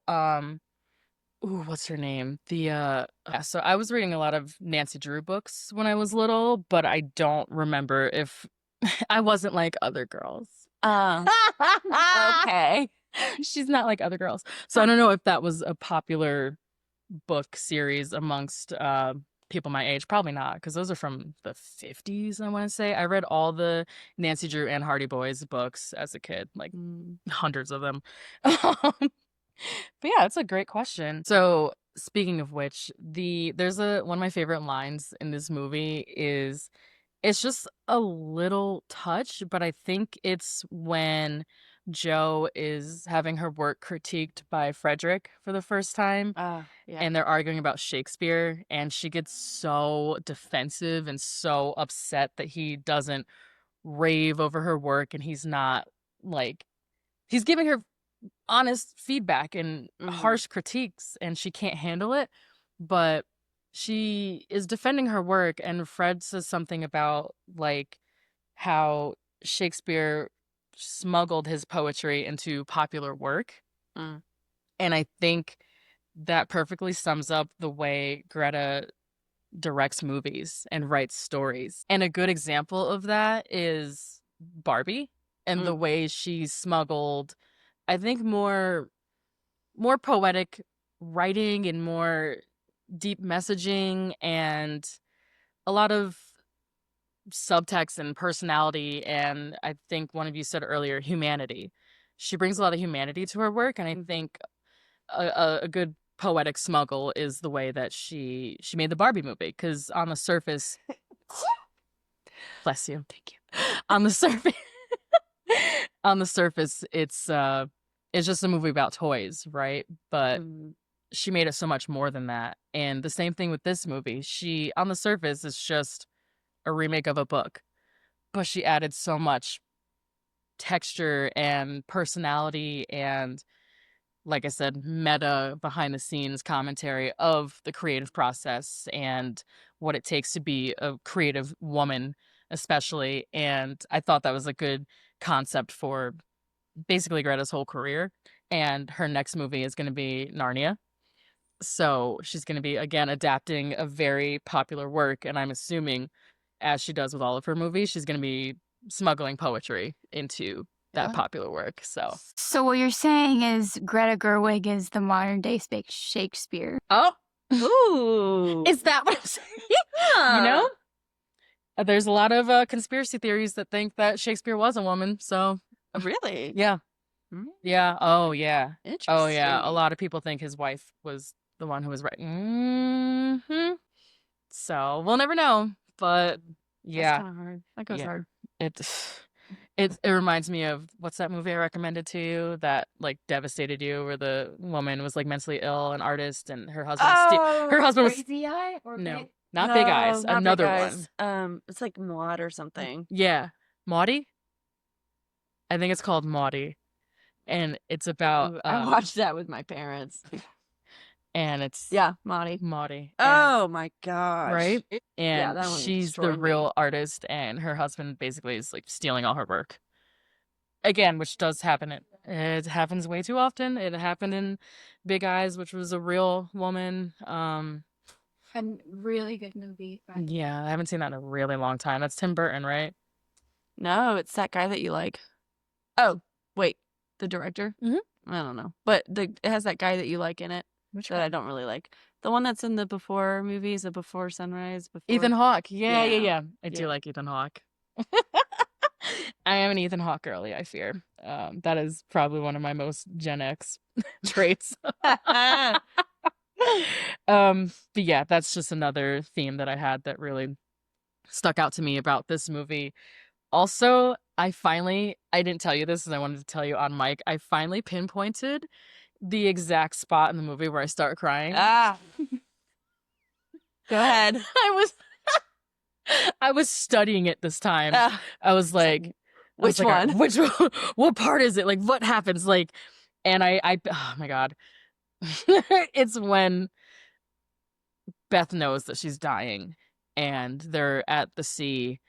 what's her name? So I was reading a lot of Nancy Drew books when I was little, but I don't remember if I wasn't like other girls. Okay. She's not like other girls. So I don't know if that was a popular book series amongst people my age. Probably not, because those are from the 50s, I want to say. I read all the Nancy Drew and Hardy Boys books as a kid, like hundreds of them. But yeah, it's a great question. So speaking of which, there's one of my favorite lines in this movie is, it's just a little touch, but I think it's when Jo is having her work critiqued by Frederick for the first time. And they're arguing about Shakespeare, and she gets so defensive and so upset that he doesn't rave over her work, and he's not like, he's giving her honest feedback and harsh critiques, and she can't handle it, but she is defending her work, and Fred says something about like how Shakespeare smuggled his poetry into popular work. And I think that perfectly sums up the way Greta directs movies and writes stories. And a good example of that is Barbie and the way she smuggled, I think, more poetic writing and more deep messaging and a lot of subtext and personality, and I think one of you said earlier, humanity. She brings a lot of humanity to her work, and I think a good poetic smuggle is the way that she made the Barbie movie, because on the surface, bless you, thank you. On the surface, it's just a movie about toys, right? But she made it so much more than that. And the same thing with this movie. She, on the surface, is just a remake of a book, but she added so much texture and personality and, like I said, meta behind the scenes commentary of the creative process and what it takes to be a creative woman, especially. And I thought that was a good concept for basically Greta's whole career. And her next movie is going to be Narnia. So she's going to be, again, adapting a very popular work. And I'm assuming, as she does with all of her movies, she's going to be smuggling poetry into that popular work. So what you're saying is Greta Gerwig is the modern day Shakespeare. Oh, Ooh. is that what I'm saying? You know, there's a lot of conspiracy theories that think that Shakespeare was a woman. So Really? yeah. Yeah. Oh, yeah. Interesting. Oh, yeah. A lot of people think his wife was the one who was right. So we'll never know. But yeah, That's kind of hard. That goes hard. It reminds me of, what's that movie I recommended to you that like devastated you, where the woman was like mentally ill, an artist, and her husband was Crazy Eye or no, not Big Eyes, not another Big Eyes. one. It's like Maud or something. Yeah, Maudie. I think it's called Maudie, and it's about. I watched that with my parents. And it's Maudie. And, oh my gosh! Right, and that one she's the destroyed me. real artist, and her husband basically is like stealing all her work. Again, which does happen. It happens way too often. It happened in Big Eyes, which was a real woman. A really good movie. Yeah, I haven't seen that in a really long time. That's Tim Burton, right? No, it's that guy that you like. Oh, wait, the director? I don't know, but it has that guy that you like in it. Which that I don't really like. The one that's in the Before movies, the Before Sunrise. Ethan Hawke. Yeah. I do Yeah. like Ethan Hawke. I am an Ethan Hawke girly, I fear. That is probably one of my most Gen X traits. But yeah, that's just another theme that I had that really stuck out to me about this movie. Also, I didn't tell you this, and I wanted to tell you on mic, I finally pinpointed the exact spot in the movie where I start crying. Go ahead. I was studying it this time. I was like, which one? What part is it? Like, what happens? Like, and I oh my God. It's when Beth knows that she's dying and they're at the sea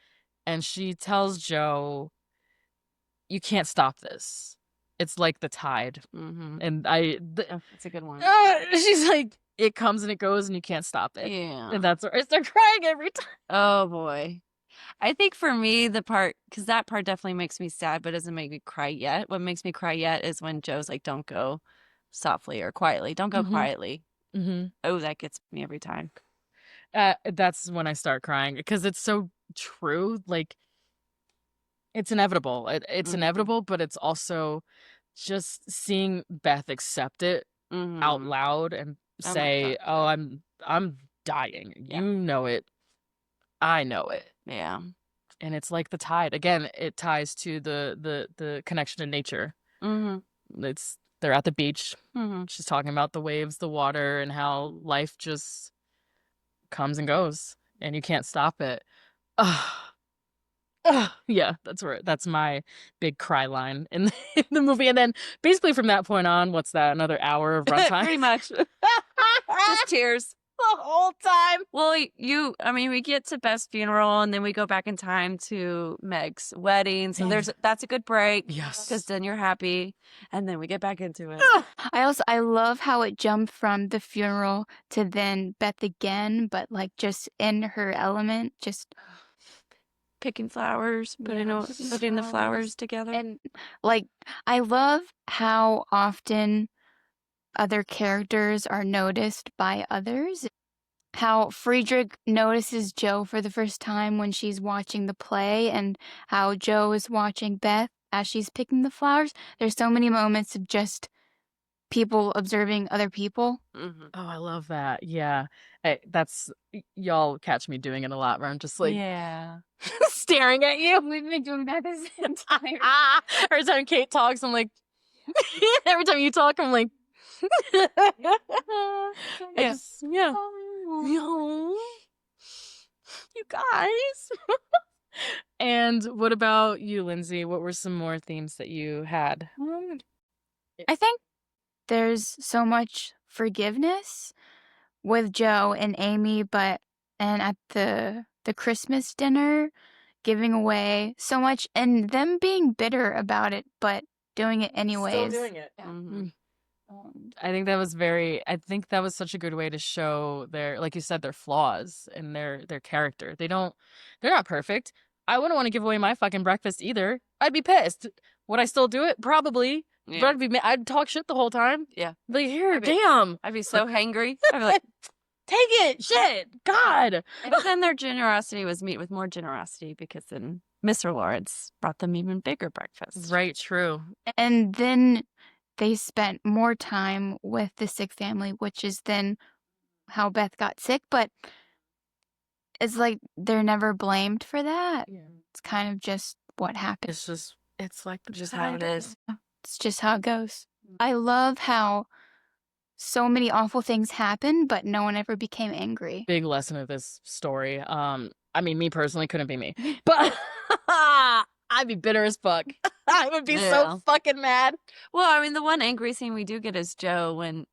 and she tells Joe, you can't stop this. It's like the tide. And that's a good one. She's like, it comes and it goes and you can't stop it. Yeah. And that's where I start crying every time. Oh boy. I think for me, because that part definitely makes me sad, but doesn't make me cry yet. What makes me cry yet is when Joe's like, don't go softly or quietly. Don't go quietly. Oh, that gets me every time. That's when I start crying because it's so true. Like, it's inevitable. It's inevitable, but it's also just seeing Beth accept it out loud and say, "Oh, I'm dying. Yeah. You know it. I know it." Yeah. And it's like the tide. Again, it ties to the connection to nature. They're at the beach. She's talking about the waves, the water, and how life just comes and goes, and you can't stop it. Yeah, that's my big cry line in the movie. And then basically from that point on, what's that? Another hour of runtime? Pretty much. Just tears the whole time. Well, we get to Beth's funeral and then we go back in time to Meg's wedding. So that's a good break. Yes. Because then you're happy. And then we get back into it. I love how it jumped from the funeral to then Beth again, but like just in her element, just picking flowers, putting the flowers together. And like, I love how often other characters are noticed by others. How Friedrich notices Joe for the first time when she's watching the play, and how Joe is watching Beth as she's picking the flowers. There's so many moments of just people observing other people. Mm-hmm. Oh, I love that. Yeah. Y'all catch me doing it a lot where I'm just like staring at you. We've been doing that this entire Every time Kate talks, I'm like, every time you talk, I'm like, yeah. You guys. And what about you, Lindsay? What were some more themes that you had? I think there's so much forgiveness with Joe and Amy, and at the Christmas dinner, giving away so much, and them being bitter about it, but doing it anyways. Still doing it. Yeah. Mm-hmm. I think that was such a good way to show their, like you said, their flaws and their character. They're not perfect. I wouldn't want to give away my fucking breakfast either. I'd be pissed. Would I still do it? Probably. Yeah. But I'd talk shit the whole time. Yeah. Like, here, I'd be- damn. I'd be so hangry. I'd be like, take it. Shit. God. but then their generosity was met with more generosity because then Mr. Lawrence brought them even bigger breakfast. Right, true. And then they spent more time with the sick family, which is then how Beth got sick, but it's like they're never blamed for that. Yeah. It's kind of just what happened. It's like Just how it is. It's just how it goes. I love how so many awful things happen, but no one ever became angry. big lesson of this story. I mean, me personally couldn't be me, but I'd be bitter as fuck. I would be Yeah. so fucking mad. Well, I mean, the one angry scene we do get is Joe when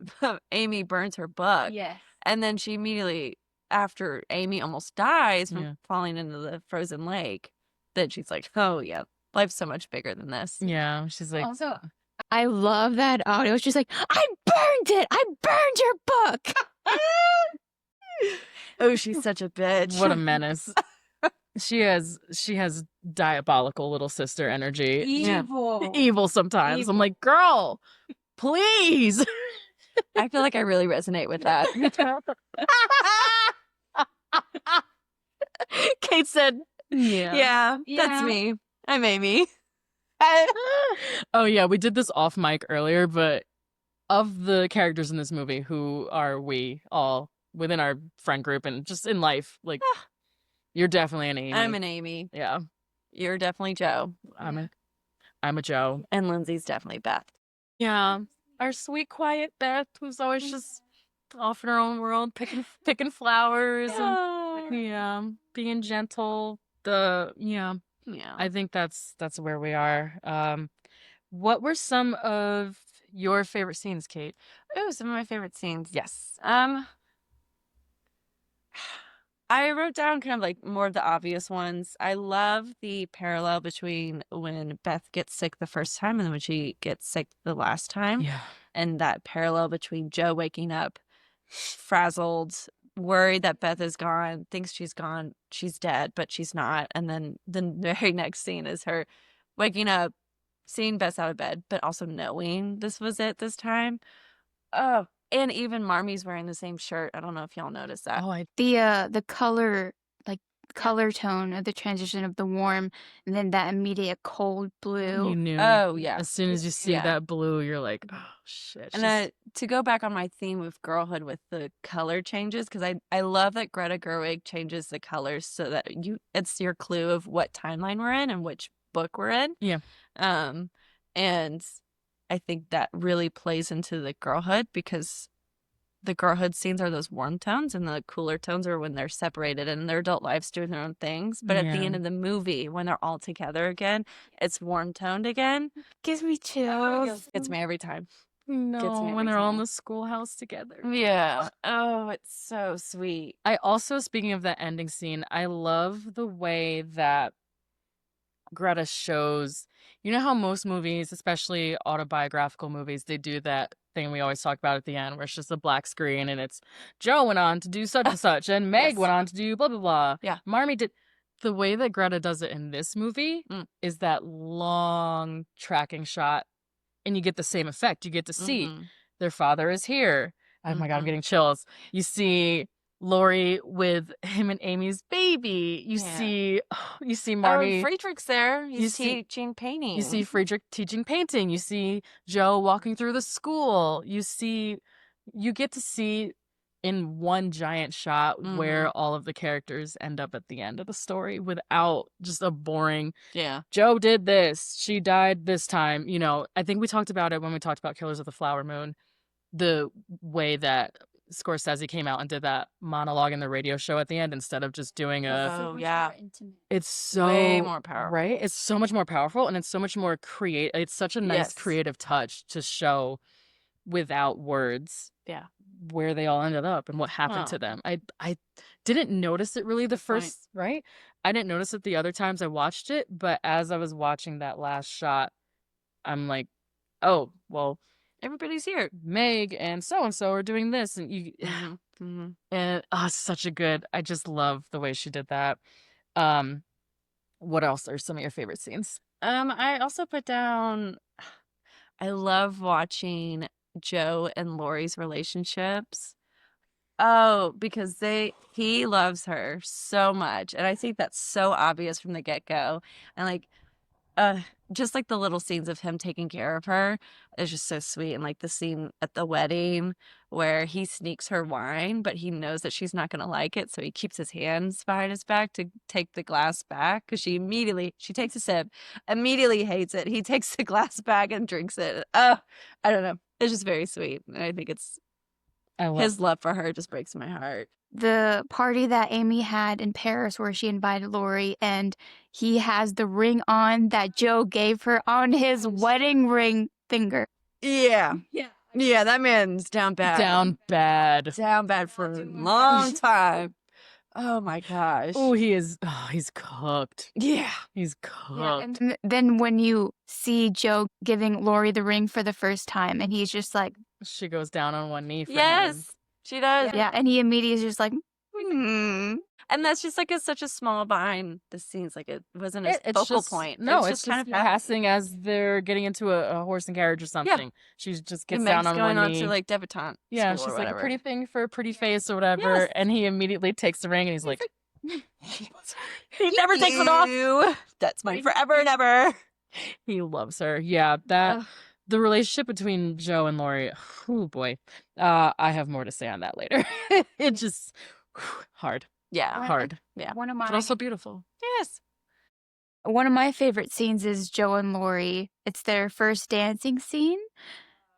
Amy burns her book. Yes. And then she immediately, after Amy almost dies from Yeah. falling into the frozen lake, then she's like, oh, yeah, life's so much bigger than this. Yeah, she's like, Also, I love that audio. She's like, I burned it. I burned your book. Oh, she's such a bitch. what a menace. She has diabolical little sister energy. Evil. Evil sometimes. I'm like, girl, please. I feel like I really resonate with that. Kate said, Yeah, Yeah. that's me. I'm Amy. oh yeah, we did this off mic earlier, but of the characters in this movie, who are we all within our friend group and just in life? Like, you're definitely an Amy. I'm an Amy. Yeah, You're definitely Joe. I'm a Joe. And Lindsay's definitely Beth. Yeah, our sweet, quiet Beth, who's always just off in her own world, picking flowers and being gentle. Yeah. I think that's where we are. What were some of your favorite scenes, Kate? Oh, some of my favorite scenes. Yes. I wrote down kind of like more of the obvious ones. I love the parallel between when Beth gets sick the first time and then when she gets sick the last time. Yeah. And that parallel between Joe waking up frazzled, worried that Beth is gone, thinks she's gone, she's dead, but she's not. And then the very next scene is her waking up, seeing Beth out of bed, but also knowing this was it this time. Oh, and even Marmy's wearing the same shirt. I don't know if y'all noticed that. Oh, I The color, like color tone of the transition of the warm, and then that immediate cold blue. you knew. Oh, yeah. As soon as you see Yeah. that blue, you're like, oh shit. And to go back on my theme of girlhood with the color changes, because I love that Greta Gerwig changes the colors so that it's your clue of what timeline we're in and which book we're in. Yeah. And I think that really plays into the girlhood because the girlhood scenes are those warm tones and the cooler tones are when they're separated and in their adult lives doing their own things. But at the Yeah. end of the movie, when they're all together again, it's warm toned again. Gives me chills. Gets me every time. no, gets me when every they're all in time. the schoolhouse together. Yeah. Oh, it's so sweet. I also, speaking of that ending scene, I love the way that Greta shows, you know how most movies, especially autobiographical movies, they do that thing we always talk about at the end where it's just a black screen and it's Joe went on to do such and such and Meg Yes. went on to do blah, blah, blah. Yeah. Marmy did. the way that Greta does it in this movie is that long tracking shot, and you get the same effect. You get to see their father is here. Oh my God, I'm getting chills. You see Laurie with him and Amy's baby. You see Marty. Friedrich's there. He's teaching painting. You see Friedrich teaching painting. You see Joe walking through the school. You get to see in one giant shot where all of the characters end up at the end of the story without just a boring, Joe did this, she died this time. You know, I think we talked about it when we talked about Killers of the Flower Moon, the way that Scorsese came out and did that monologue in the radio show at the end instead of just doing it's so way more powerful. Right? It's so much more powerful, and it's so much more it's such a nice creative touch to show without words. Yeah. Where they all ended up and what happened to them. I didn't notice it really the first, right? I didn't notice it the other times I watched it, but as I was watching that last shot, I'm like, oh, well, everybody's here. Meg and so are doing this, and you and it's such a good, I just love the way she did that. What else are some of your favorite scenes? I also put down, I love watching Joe and Laurie's relationships. Oh, because he loves her so much. And I think that's so obvious from the get-go. And like just like the little scenes of him taking care of her is just so sweet. And like the scene at the wedding where he sneaks her wine, but he knows that she's not going to like it. So he keeps his hands behind his back to take the glass back because she takes a sip, immediately hates it. He takes the glass back and drinks it. Oh, I don't know. It's just very sweet. And I think his love for her just breaks my heart. The party that Amy had in Paris where she invited Laurie and he has the ring on that Joe gave her on his wedding ring finger. Yeah. Yeah, that man's down bad. Down bad for a long time. Oh my gosh. Oh, he's cooked. Yeah. He's cooked. Yeah, and then when you see Joe giving Laurie the ring for the first time and he's just like, she goes down on one knee for him. Yes, she does. Yeah, and he immediately is just like, And that's just like such a small behind the scenes. Like it wasn't a focal point. No, it's just kind of passing as they're getting into a horse and carriage or something. Yeah. She just gets down on one knee. Going on to like debutante. Yeah, she's like a pretty thing for a pretty face or whatever. Yes. And he immediately takes the ring and he's like, he never takes it off. That's mine forever and ever. He loves her. Yeah, the relationship between Joe and Laurie, oh boy. I have more to say on that later. It just hard. Yeah. Hard. Yeah. But also beautiful. Yes. One of my favorite scenes is Joe and Laurie. It's their first dancing scene.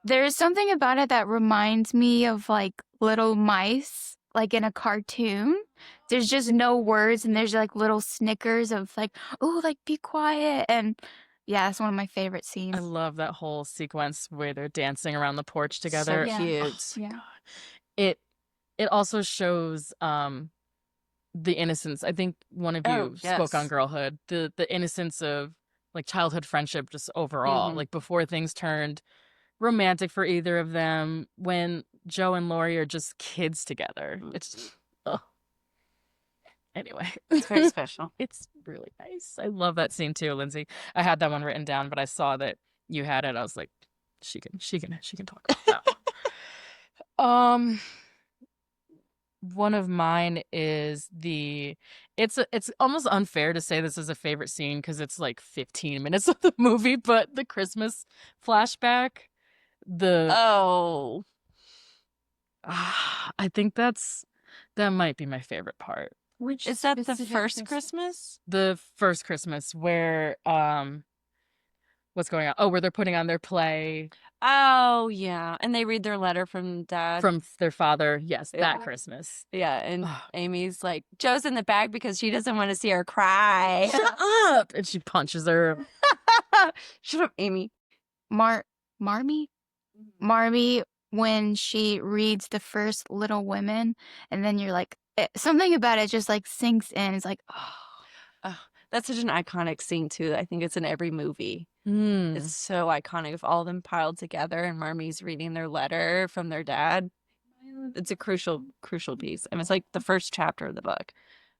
There's something about it that reminds me of like little mice, like in a cartoon. There's just no words and there's like little snickers of like, oh, like be quiet. And yeah, it's one of my favorite scenes. I love that whole sequence where they're dancing around the porch together. So cute. Oh, yeah. It also shows the innocence. I think one of you spoke on girlhood. The innocence of like childhood friendship just overall. Like before things turned romantic for either of them, when Joe and Laurie are just kids together. It's anyway. It's very special. It's really nice. I love that scene too, Lindsay. I had that one written down, but I saw that you had it. I was like, she can talk about that. One of mine is it's almost unfair to say this is a favorite scene because it's like 15 minutes of the movie, but the Christmas flashback, I think that might be my favorite part. Which is that the first Christmas? The first Christmas where what's going on? Oh, where they're putting on their play. Oh, yeah. And they read their letter from dad. From their father. Yes, that Christmas. Yeah, and Amy's like, Joe's in the bag because she doesn't want to see her cry. Shut up! And she punches her. Shut up, Amy. Marmee, when she reads the first Little Women, and then you're like, something about it just like sinks in. It's like, oh, that's such an iconic scene too. I think it's in every movie. It's so iconic of all of them piled together and Marmee's reading their letter from their dad. It's a crucial piece. I mean, it's like the first chapter of the book.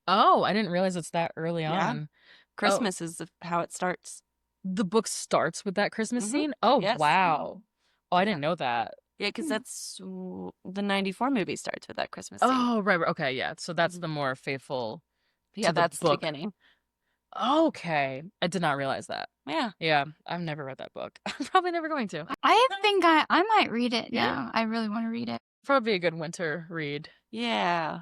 Oh, I didn't realize it's that early Yeah. on. Christmas is how it starts. The book starts with that Christmas Mhm. scene? Oh, Yes. wow. Oh, I Yeah. didn't know that. Yeah, because that's the 94 movie starts with that Christmas scene. Oh, right. Okay, yeah. So that's Mhm. the more faithful Yeah, to the that's the book. beginning. Okay. I did not realize that. Yeah. Yeah, I've never read that book. I'm probably never going to. I think I might read it Yeah. now. I really want to read it. Probably a good winter read. Yeah.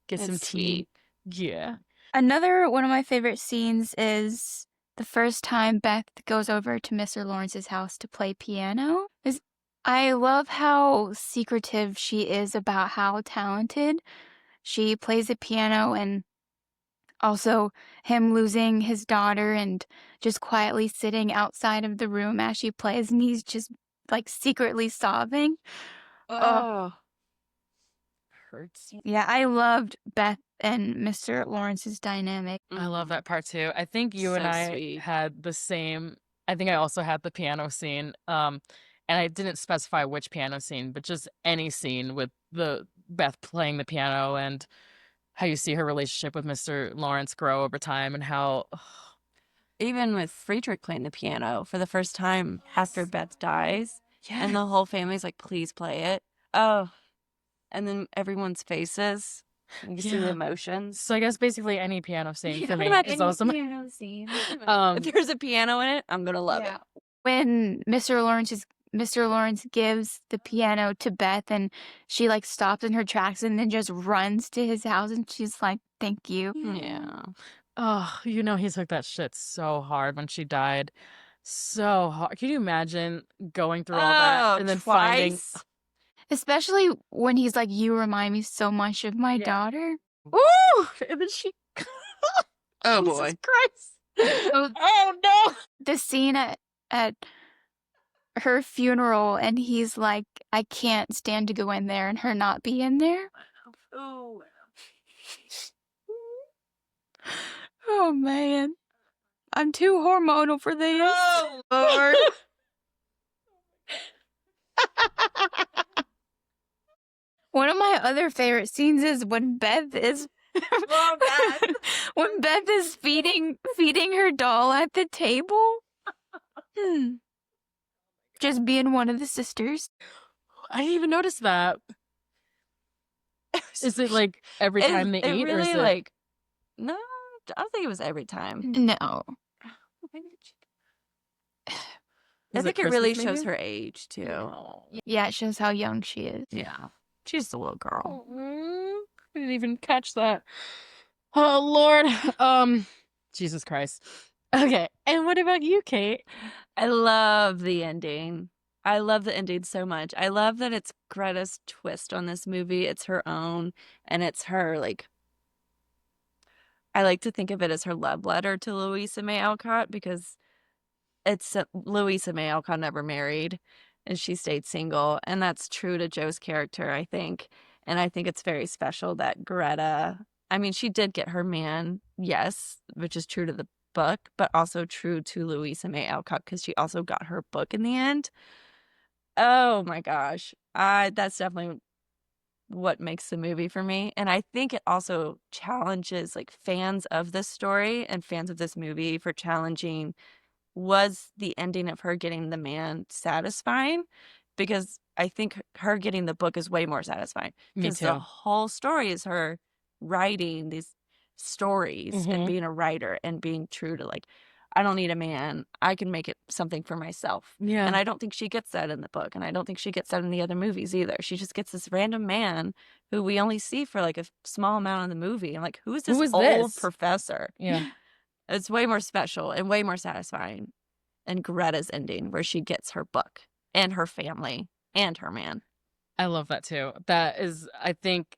Get some It's tea. sweet. Yeah. Another one of my favorite scenes is the first time Beth goes over to Mr. Lawrence's house to play piano. I love how secretive she is about how talented she plays the piano, and also him losing his daughter and just quietly sitting outside of the room as she plays, and he's just like secretly sobbing. Oh. Hurts. Yeah, I loved Beth and Mr. Lawrence's dynamic. I love that part too. I think you and So I sweet. had the same. I think I also had the piano scene. And I didn't specify which piano scene, but just any scene with the Beth playing the piano and how you see her relationship with Mr. Lawrence grow over time and how Even with Friedrich playing the piano for the first time after Beth dies, yeah. and the whole family's like, please play it. Oh. And then everyone's faces. You see the Yeah. emotions. So I guess basically any piano scene for me pretty much is any awesome. piano scene. If there's a piano in it, I'm gonna love it. When Mr. Lawrence gives the piano to Beth, and she like stops in her tracks and then just runs to his house, and she's like, "Thank you." Yeah. Oh, he took that shit so hard when she died. So hard. Can you imagine going through all that and then finding twice. Especially when he's like, "You remind me so much of my daughter." Woo! And then she Oh Jesus boy. Christ. Oh, Oh no. the scene at her funeral, and he's like, "I can't stand to go in there and her not be in there." Oh. Oh man, I'm too hormonal for this. Oh Lord. One of my other favorite scenes is when Beth is when Beth is feeding her doll at the table. Just being one of the sisters. I didn't even notice that. Is it like every time they eat, really, or is it like? No, I don't think it was every time. No. I think it Christmas really maybe? shows her age too. Oh. Yeah, it shows how young she is. Yeah, she's a little girl. I didn't even catch that. Oh Lord. Jesus Christ. Okay. And what about you, Kate? I love the ending. I love the ending so much. I love that it's Greta's twist on this movie. It's her own, and it's her, like, I like to think of it as her love letter to Louisa May Alcott, because it's Louisa May Alcott never married and she stayed single, and that's true to Joe's character, I think. And I think it's very special that Greta, I mean, she did get her man, yes, which is true to the book, but also true to Louisa May Alcott, because she also got her book in the end. Oh my gosh. That's definitely what makes the movie for me. And I think it also challenges like fans of this story and fans of this movie for challenging, was the ending of her getting the man satisfying? Because I think her getting the book is way more satisfying. Me Because too. the whole story is her writing these stories and being a writer and being true to, like, I don't need a man. I can make it something for myself. Yeah. And I don't think she gets that in the book. And I don't think she gets that in the other movies either. She just gets this random man who we only see for like a small amount in the movie. And like, who is this old professor? Yeah. It's way more special and way more satisfying. And Greta's ending, where she gets her book and her family and her man. I love that too. That is, I think,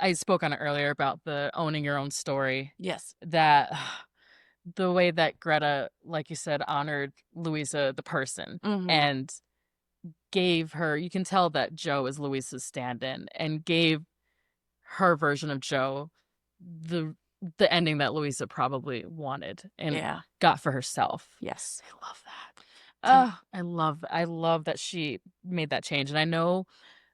I spoke on it earlier about the owning your own story. Yes. That the way that Greta, like you said, honored Louisa the person and gave her, you can tell that Joe is Louisa's stand-in, and gave her version of Joe the ending that Louisa probably wanted and got for herself. Yes. I love that. I love that she made that change. And I know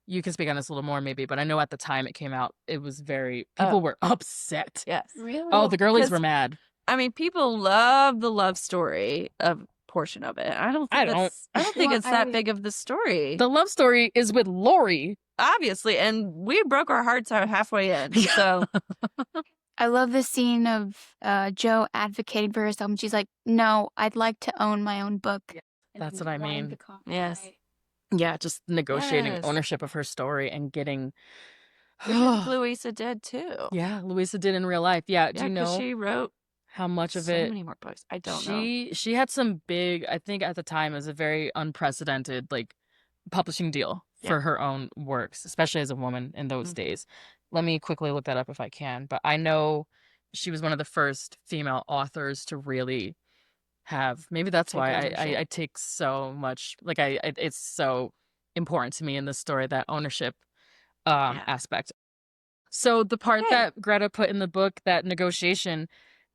you can speak on this a little more maybe, but I know at the time it came out, it was people were upset. Yes. Really? Oh, the girlies 'Cause- were mad. I mean, people love the love story of portion of it. I don't think Well, it's that big of the story. The love story is with Lori. Obviously, and we broke our hearts out halfway in. So I love the scene of Jo advocating for herself. And she's like, "No, I'd like to own my own book." That's what I mean. Yes. Yeah, just negotiating Yes. ownership of her story and getting. Which is Louisa did too. Yeah, Louisa did in real life. Yeah, do Yeah, you 'cause know she wrote how much of so it? many more books. I don't know. She had some big, I think at the time it was a very unprecedented like publishing deal for her own works, especially as a woman in those days. Let me quickly look that up if I can, but I know she was one of the first female authors to really have, maybe that's Take why ownership. I take so much, like it's so important to me in this story, that ownership aspect. So the part that Greta put in the book, that negotiation,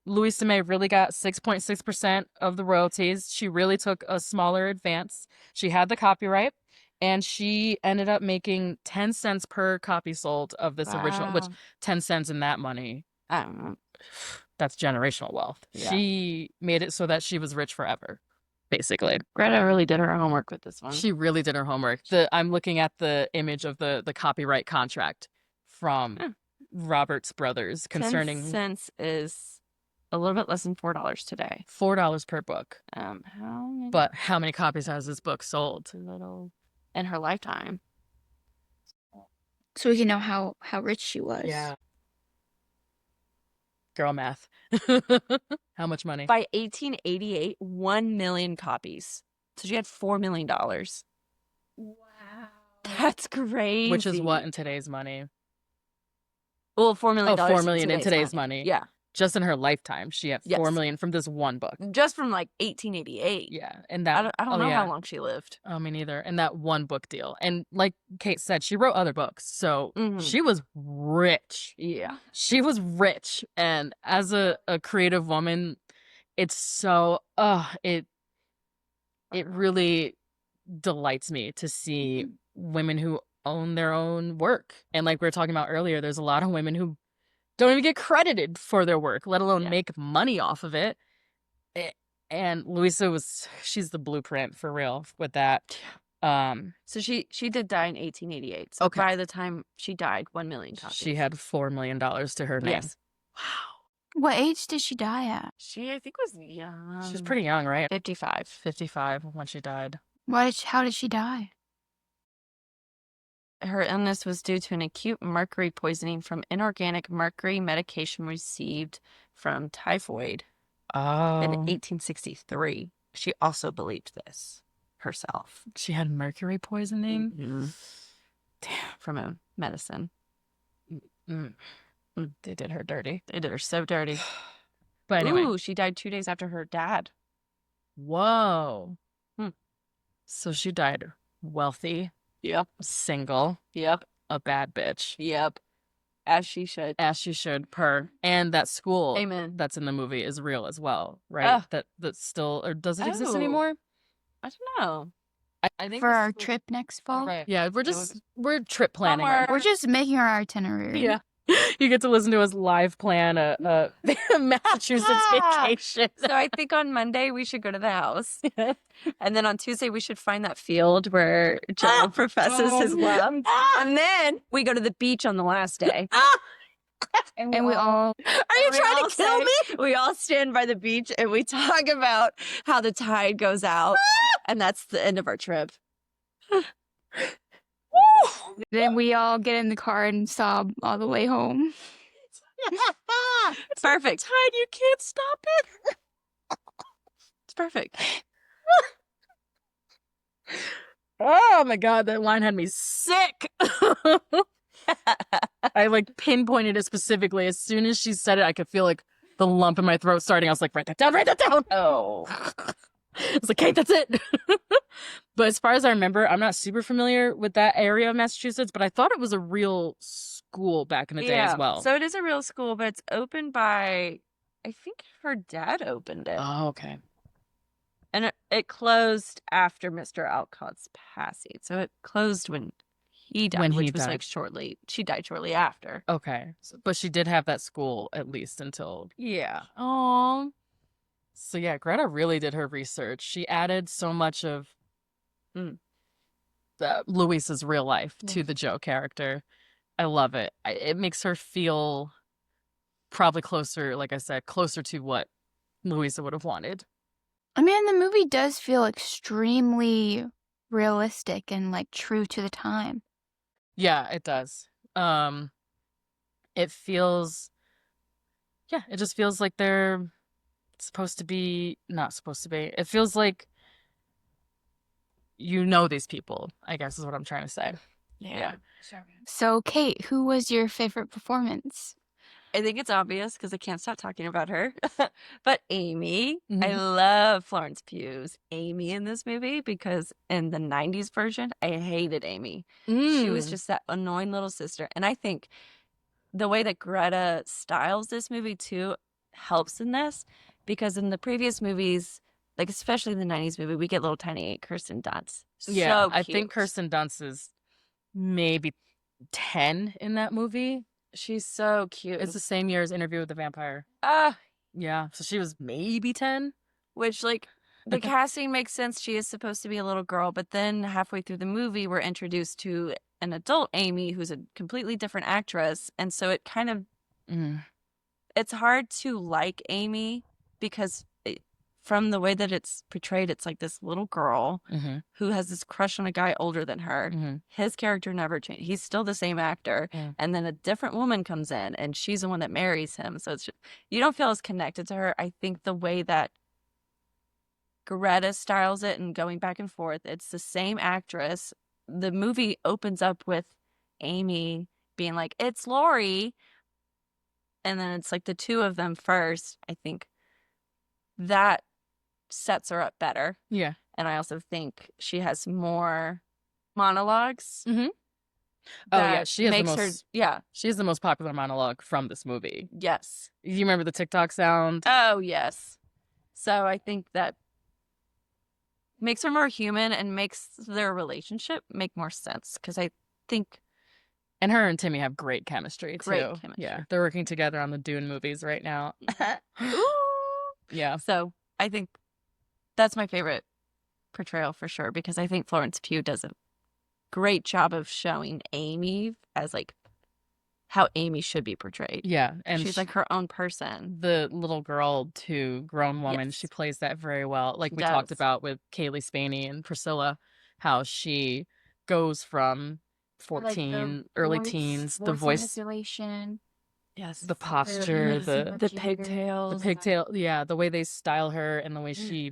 Louisa May really got 6.6% of the royalties. She really took a smaller advance. She had the copyright, and she ended up making 10 cents per copy sold of this original, which Wow. 10 cents in that money, I don't know. that's generational wealth. Yeah. She made it so that she was rich forever, basically. Greta really did her homework with this one. She really did her homework. I'm looking at the image of the copyright contract from Roberts Brothers concerning 10 cents is a little bit less than $4 today. $4 per book. How many? But how many copies has this book sold? Little in her lifetime. So we can know how rich she was. Yeah. Girl math. How much money? By 1888, 1 million copies. So she had $4 million. Wow. That's crazy. Which is what in today's money? Well, $4 million. Oh, 4 million in today's money. Yeah. Just in her lifetime, she had 4 Yes. million from this one book. Just from like 1888. Yeah, and that I don't know how long she lived. Oh, me neither. And that one book deal. And like Kate said, she wrote other books, so she was rich. Yeah. She was rich, and as a creative woman, it's so it really delights me to see women who own their own work. And like we were talking about earlier, there's a lot of women who don't even get credited for their work, let alone make money off of it. And Louisa she's the blueprint for real with that. So she did die in 1888. So by the time she died, 1 million copies. She had $4 million to her name. Yes. Wow. What age did she die at? She, I think, was young. She was pretty young, right? 55. 55 when she died. How did she die? Her illness was due to an acute mercury poisoning from inorganic mercury medication received from typhoid in 1863. She also believed this herself. She had mercury poisoning? Damn. From a medicine. They did her dirty. They did her so dirty. But anyway. Ooh, she died 2 days after her dad. Whoa. So she died wealthy. Yep. Single. Yep. A bad bitch. Yep. As she should. As she should, per. And that school Amen. that's in the movie is real as well, right? That's still, or does it exist anymore? I don't know. I think For our trip next fall? Right. Yeah, we're trip planning right now. We're just making our itinerary. Yeah. You get to listen to us live plan a Massachusetts vacation. So I think on Monday we should go to the house. And then on Tuesday we should find that field where Joe professes his love. And then we go to the beach on the last day. And we all... Are you trying to kill me? We all stand by the beach and we talk about how the tide goes out. And that's the end of our trip. Then we all get in the car and sob all the way home. It's perfect. Tide, you can't stop it. It's perfect. Oh my God, that line had me sick. I like pinpointed it specifically. As soon as she said it, I could feel like the lump in my throat starting. I was like, write that down, write that down. Oh. I was like, Kate, that's it. But as far as I remember, I'm not super familiar with that area of Massachusetts, but I thought it was a real school back in the day as well. So it is a real school, but it's opened by, I think her dad opened it. Oh, okay. And it closed after Mr. Alcott's passing. So it closed when he died, When he which was died. like she died shortly after. Okay. But she did have that school at least until. Yeah. Oh. So yeah, Greta really did her research. She added so much of Louisa's real life to the Jo character. I love it. It makes her feel probably closer, like I said, closer to what Louisa would have wanted. I mean, the movie does feel extremely realistic and like true to the time. Yeah, it does. It feels, yeah, it just feels like they're supposed to be, not supposed to be. It feels like you know these people, I guess is what I'm trying to say. Yeah. So, Kate, who was your favorite performance? I think it's obvious because I can't stop talking about her. But Amy, I Mhm. love Florence Pugh's Amy in this movie because in the 90s version, I hated Amy. She was just that annoying little sister. And I think the way that Greta styles this movie too helps in this because in the previous movies, like especially in the 90s movie, we get little tiny Kirsten Dunst. Yeah, So I cute. think Kirsten Dunst is maybe 10 in that movie. She's so cute. It's the same year as Interview with the Vampire. Ah, Yeah, so she was maybe 10. which like the casting makes sense. She is supposed to be a little girl, but then halfway through the movie, we're introduced to an adult Amy who's a completely different actress, and so it kind of it's hard to like Amy because from the way that it's portrayed, it's like this little girl who has this crush on a guy older than her. His character never changed. He's still the same actor. And then a different woman comes in and she's the one that marries him. So it's just, you don't feel as connected to her. I think the way that Greta styles it and going back and forth, it's the same actress. The movie opens up with Amy being like, it's Lori. And then it's like the two of them first. I think that sets her up better. Yeah. And I also think she has more monologues. Oh yeah, she has the makes most. Yeah. She has the most popular monologue from this movie. Yes. You remember the TikTok sound? Oh yes. So I think that makes her more human and makes their relationship make more sense because I think. And her and Timmy have great chemistry too. Great chemistry. Yeah, they're working together on the Dune movies right now. Ooh. Yeah. So I think that's my favorite portrayal for sure because I think Florence Pugh does a great job of showing Amy as like how Amy should be portrayed. Yeah, and she's like her own person. The little girl to grown woman, Yes. she plays that very well. Like She we does. talked about with Kaylee Spaney and Priscilla, how she goes from 14, early teens, the voice manipulation. Yes. the posture, The pigtails. yeah, the way they style her and the way she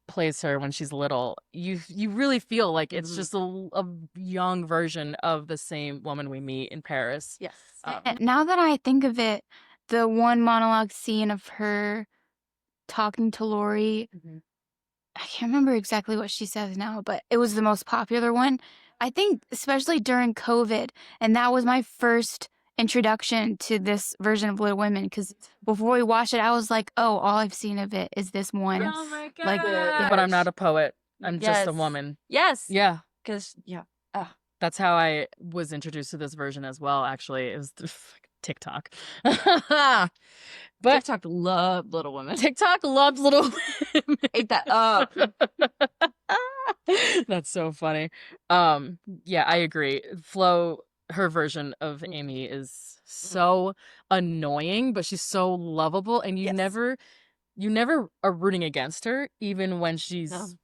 plays her when she's little. You really feel like it's just a young version of the same woman we meet in Paris. Yes. Now that I think of it, the one monologue scene of her talking to Lori, I can't remember exactly what she says now, but it was the most popular one. I think especially during COVID, and that was my first introduction to this version of Little Women, because before we watched it, I was like, oh, all I've seen of it is this one. Oh my god. Like, But I'm not a poet. I'm just a Yes. woman. Yes. Yeah. Because That's how I was introduced to this version as well, actually. It was TikTok. But TikTok loved Little Women. TikTok loved Little Women. Ate that up. That's so funny. Yeah, I agree. Flo, her version of Amy is so annoying, but she's so lovable, and you never are rooting against her, even when she's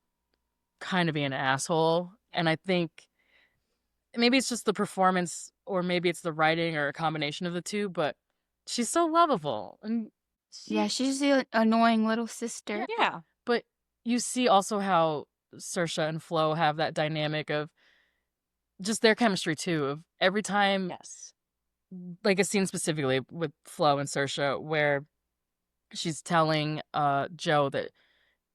kind of being an asshole. And I think maybe it's just the performance, or maybe it's the writing, or a combination of the two, but she's so lovable. And she's the annoying little sister. Yeah. But you see also how Saoirse and Flo have that dynamic of just their chemistry too. Of every time, like a scene specifically with Flo and Saoirse where she's telling Jo that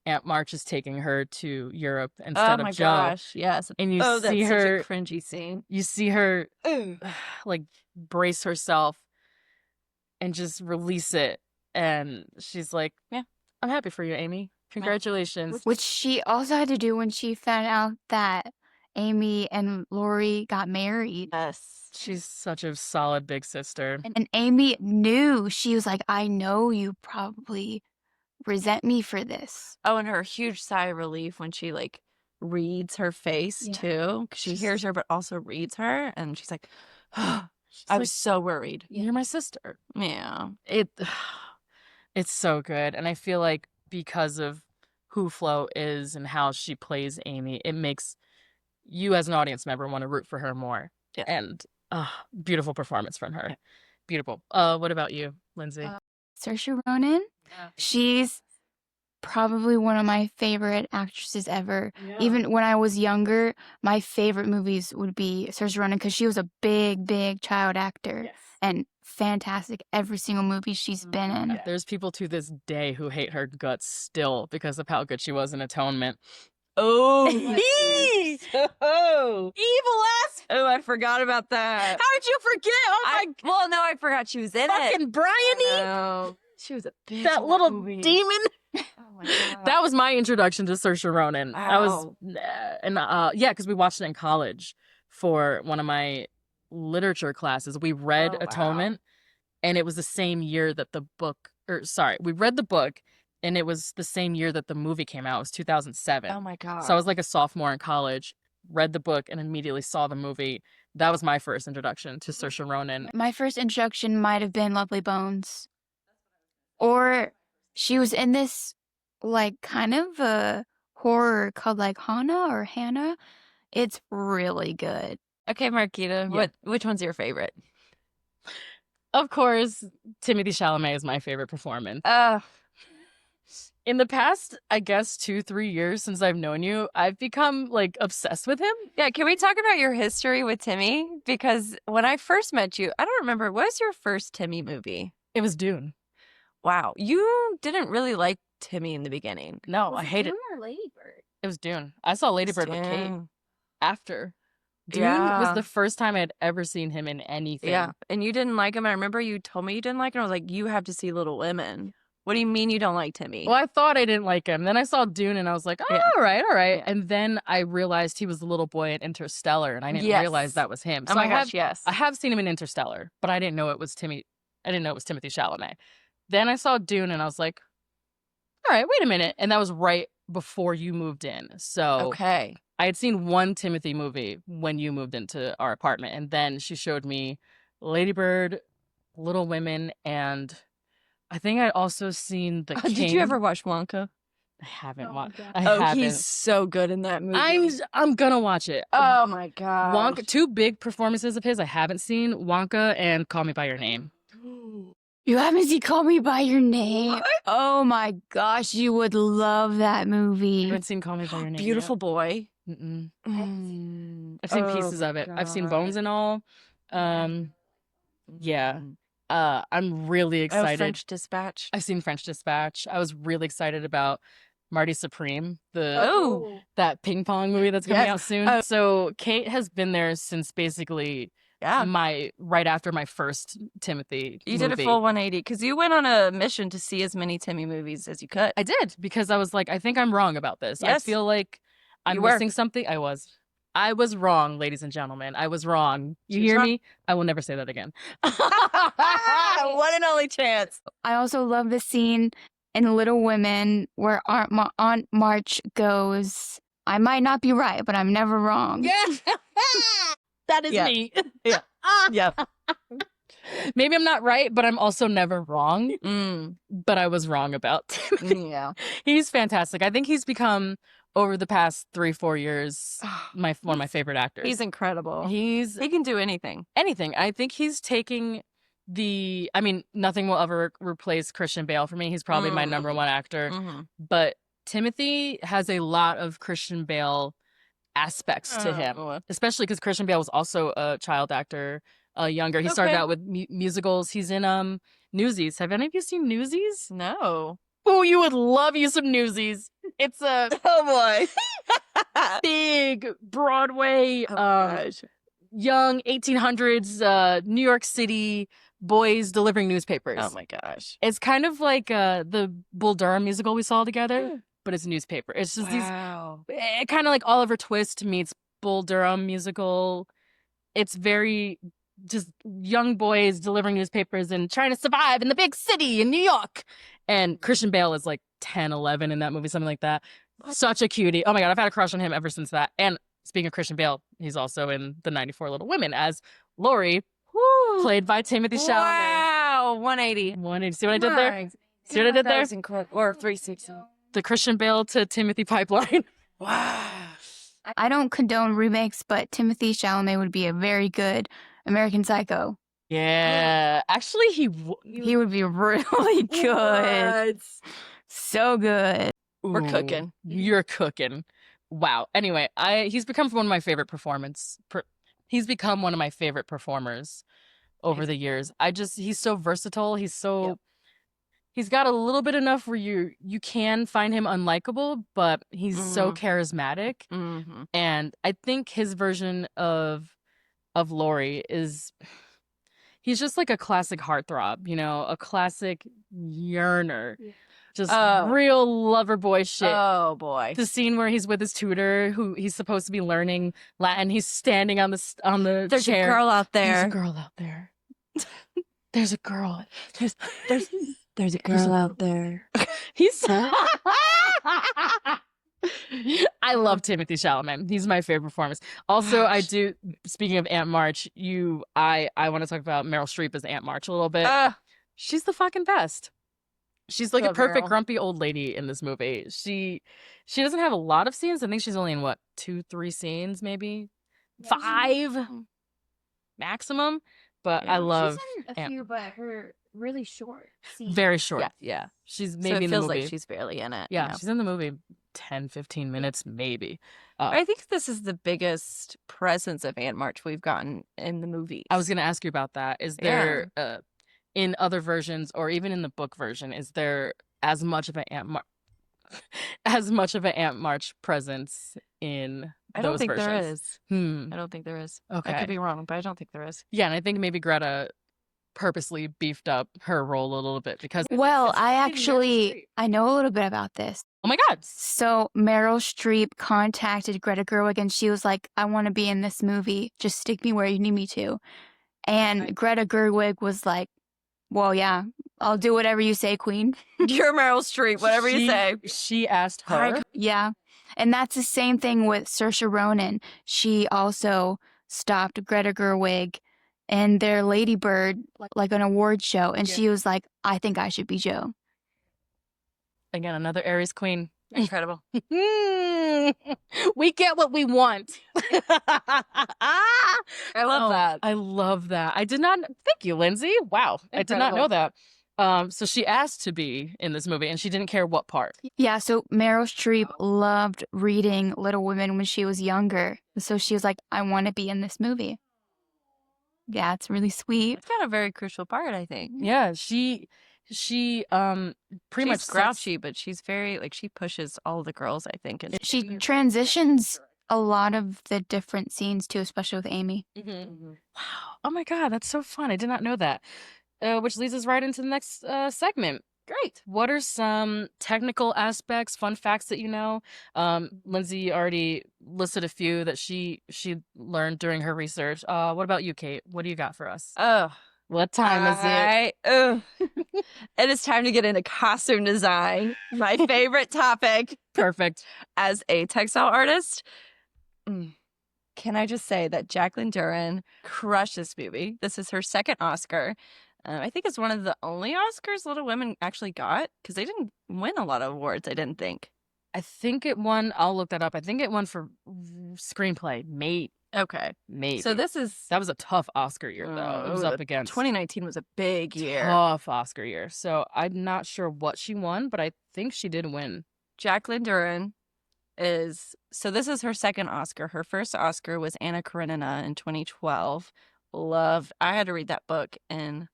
Aunt March is taking her to Europe instead of Jo. Oh my gosh, yes. And you that's see such her a cringy scene. You see her like brace herself and just release it, and she's like, "Yeah, I'm happy for you, Amy. Congratulations." Which she also had to do when she found out that Amy and Lori got married. Yes. She's such a solid big sister. And Amy knew. She was like, I know you probably resent me for this. Oh, and her huge sigh of relief when she like reads her face too. 'Cause she hears her but also reads her, and she's like, I was so worried. You're my sister. Yeah. It's so good. And I feel like because of who Flo is and how she plays Amy, it makes you as an audience member want to root for her more. Yeah. And beautiful performance from her. Yeah. Beautiful. What about you, Lindsay? Saoirse Ronan. Yeah. She's probably one of my favorite actresses ever. Yeah. Even when I was younger, my favorite movies would be Saoirse Ronan because she was a big child actor. Yes. And fantastic every single movie she's been in. Yeah. There's people to this day who hate her guts still because of how good she was in Atonement. Oh, evil ass. Oh, I forgot about that. How did you forget? Oh my Well, no, I forgot she was in it. fucking Bryony! No. She was a bitch. That in little movie. demon. Oh my god. That was my introduction to Saoirse Ronan. I was, Wow. yeah, because we watched it in college for one of my literature classes. We read Oh, wow. Atonement, and it was the same year that we read the book, and it was the same year that the movie came out. It was 2007. Oh my god. So I was like a sophomore in college, read the book, and immediately saw the movie. That was my first introduction to Saoirse Ronan. My first introduction might have been Lovely Bones. Or she was in this, like, kind of a horror called, like, Hannah. It's really good. Okay, Mariquita, Yeah. which one's your favorite? Of course, Timothée Chalamet is my favorite performance. In the past, I guess 2-3 years since I've known you, I've become like obsessed with him. Yeah, can we talk about your history with Timmy? Because when I first met you, I don't remember, what was your first Timmy movie? It was Dune. Wow, you didn't really like Timmy in the beginning. No, I hate it. Or Lady Bird? It was Dune. I saw Lady Bird with Kate Dune. after. Dune Yeah. was the first time I'd ever seen him in anything. Yeah, and you didn't like him. I remember you told me you didn't like him. I was like, you have to see Little Women. What do you mean you don't like Timmy? Well, I thought I didn't like him. Then I saw Dune and I was like, oh, Yeah. all right. Yeah. And then I realized he was the little boy in Interstellar, and I didn't Yes. realize that was him. Oh my gosh, yes. I have seen him in Interstellar, but I didn't know it was Timothée Chalamet. Then I saw Dune and I was like, all right, wait a minute. And that was right before you moved in. So Okay. I had seen one Timothy movie when you moved into our apartment, and then she showed me Lady Bird, Little Women, and I think I'd also seen The King. Did you ever watch Wonka? I haven't Oh my watched. God. I haven't. He's so good in that movie. I'm gonna watch it. Oh my god. Wonka. Two big performances of his I haven't seen: Wonka and Call Me by Your Name. You haven't seen Call Me by Your Name? Oh my gosh, you would love that I movie. haven't seen Call Me by Your Name. Beautiful boy. Yet. Mm-mm. Mm. I've seen Oh pieces my of it. I've seen God. bones and all. Yeah. I'm really Oh, excited. French Dispatch. I've seen French Dispatch. I was really excited about Marty Supreme, Oh. that ping pong movie that's coming Yes. out soon. Oh. So Kate has been there since basically Yeah. right after my first Timothy You did a movie. full 180 because you went on a mission to see as many Timmy movies as you could. I did, because I was like, I think I'm wrong about this. I Yes. feel like I'm You were. missing something. I was wrong, ladies and gentlemen. I was wrong. You She was hear wrong. me? I will never say that again. What an only chance. I also love the scene in Little Women where Aunt March goes, I might not be right, but I'm never wrong. That is Yeah. me. Yeah. Yeah. Maybe I'm not right, but I'm also never wrong. Mm. But I was wrong about Timothy. Yeah. He's fantastic. I think he's become, over the past 3-4 years, one of my favorite actors. He's incredible. He can do anything. anything. I think he's taking nothing will ever replace Christian Bale for me. He's probably my number one actor. Mhm. But Timothy has a lot of Christian Bale aspects to him, especially because Christian Bale was also a child actor, younger. He started Okay. out with musicals. He's in Newsies. Have any of you seen Newsies? No. Oh, you would love you some Newsies. It's a Oh boy. big Broadway, young 1800s New York City boys delivering newspapers. Oh my gosh. It's kind of like the Bull Durham musical we saw together, but it's a newspaper. It's just Wow. kind of like Oliver Twist meets Bull Durham musical. It's very just young boys delivering newspapers and trying to survive in the big city in New York. And Christian Bale is like 10, 11 in that movie, something like that. Such a cutie. Oh my God, I've had a crush on him ever since that. And speaking of Christian Bale, he's also in the 94 Little Women as Laurie, played by Timothée Chalamet. Wow, 180. 180. See what I did there? See what I did there? Or 360. The Christian Bale to Timothy pipeline. Wow. I don't condone remakes, but Timothée Chalamet would be a very good American Psycho. Yeah. Actually, He would be really good. So good. We're Ooh, cooking. You're cooking. Wow. Anyway, he's become one of my favorite he's become one of my favorite performers over the years. He's so versatile. He's got a little bit enough where you can find him unlikable, but he's so charismatic. Mm-hmm. And I think his version of Laurie he's just like a classic heartthrob, a classic yearner. Yeah. Just real lover boy shit. Oh boy. The scene where he's with his tutor, who he's supposed to be learning Latin. He's standing on the There's chair. a girl out there. There's a girl out there. There's a girl. There's a girl out there. He's I love Timothée Chalamet. He's my favorite performance. Also, I do. Speaking of Aunt March, I want to talk about Meryl Streep as Aunt March a little bit. She's the fucking best. She's like a perfect grumpy old lady in this movie. She doesn't have a lot of scenes. I think she's only in 2-3 scenes, maybe 5 maximum. But I love She's in a few, but her really short scenes. Very short. Yeah. She's maybe in the movie. It feels like she's barely in it. Yeah, she's in the movie 10-15 minutes maybe. I think this is the biggest presence of Aunt March we've gotten in the movie. I was going to ask you about that. Is there in other versions or even in the book version, is there as much of an Aunt March presence in I don't those think versions? there is. I don't think there is. Okay. I could be wrong, but I don't think there is. Yeah, and I think maybe Greta purposely beefed up her role a little bit because Well, I know a little bit about this. Oh my God. So Meryl Streep contacted Greta Gerwig and she was like, I want to be in this movie. Just stick me where you need me to. And Greta Gerwig was like, well, yeah, I'll do whatever you say, Queen. You're Meryl Streep, whatever you say. She asked her. Yeah. And that's the same thing with Saoirse Ronan. She also stopped Greta Gerwig and their Lady Bird, like an award show. And she was like, I think I should be Jo. Again, another Aries queen. Incredible. We get what we want. I love that. I love that. I did not. Thank you, Lindsay. Wow. Incredible. I did not know that. So she asked to be in this movie and she didn't care what part. Yeah. So Meryl Streep loved reading Little Women when she was younger. So she was like, I want to be in this movie. Yeah, it's really sweet. It's got a very crucial part, I think. Yeah, she pretty much grouchy, but she's very she pushes all the girls, I think. And she transitions a lot of the different scenes too, especially with Amy. Mm-hmm. Wow. Oh my God, that's so fun. I did not know that. Which leads us right into the next segment. Great. What are some technical aspects, fun facts that you know? Lindsay already listed a few that she learned during her research. What about you, Kate? What do you got for us? Oh, what time is it? It is time to get into costume design. My favorite topic. Perfect. As a textile artist, can I just say that Jacqueline Duran crushed this movie? This is her second Oscar. I think it's one of the only Oscars Little Women actually got because they didn't win a lot of awards, I didn't think. I think it won. I'll look that up. I think it won for screenplay. Okay. Maybe. So that was a tough Oscar year, though. It was up against 2019 was a big year. Tough Oscar year. So I'm not sure what she won, but I think she did win. Jacqueline Duran this is her second Oscar. Her first Oscar was Anna Karenina in 2012. I had to read that book in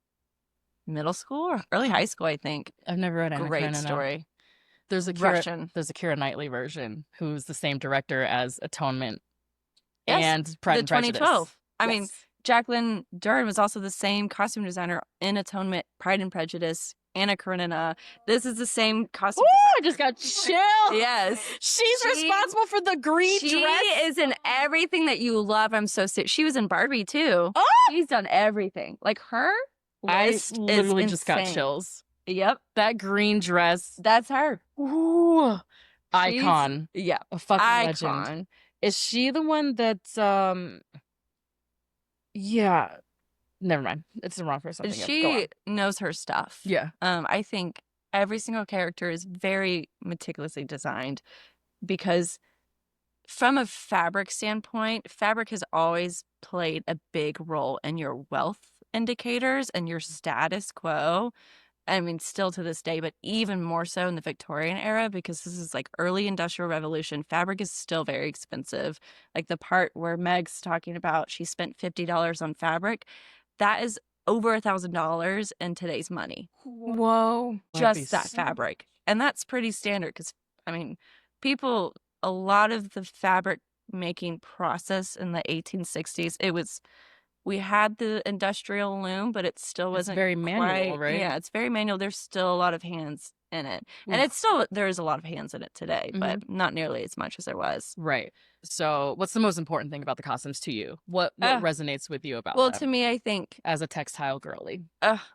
middle school or early high school, I think. I've never read Anna Karenina. Great story. There's a Keira Knightley version who's the same director as Atonement and Pride and Prejudice. 2012. I mean, Jacqueline Duran was also the same costume designer in Atonement, Pride and Prejudice, Anna Karenina. This is the same costume. Ooh, I just got chills. Yes. She's responsible for the green She dress. is in everything that you love. I'm so sick. She was in Barbie too. Oh! She's done everything. Like her I list literally is just got insane. chills. Yep. That green dress. That's her. Ooh. Icon. Yeah. A fucking Icon. legend. Is she the one that's yeah. Never mind. It's the wrong person. She knows her stuff. Yeah. I think every single character is very meticulously designed because from a fabric standpoint, fabric has always played a big role in your wealth indicators and your status quo. I mean, still to this day, but even more so in the Victorian era, because this is like early industrial revolution. Fabric is still very expensive. Like the part where Meg's talking about she spent $50 on fabric, that is over $1,000 in today's money. Whoa. Just that fabric. And that's pretty standard because, I mean, a lot of the fabric making process in the 1860s, we had the industrial loom, but it still wasn't very manual, right? Yeah, it's very manual. There's still a lot of hands in it. And there's a lot of hands in it today, but not nearly as much as there was. Right. So what's the most important thing about the costumes to you? What resonates with you about Well, them to me, I think as a textile girly?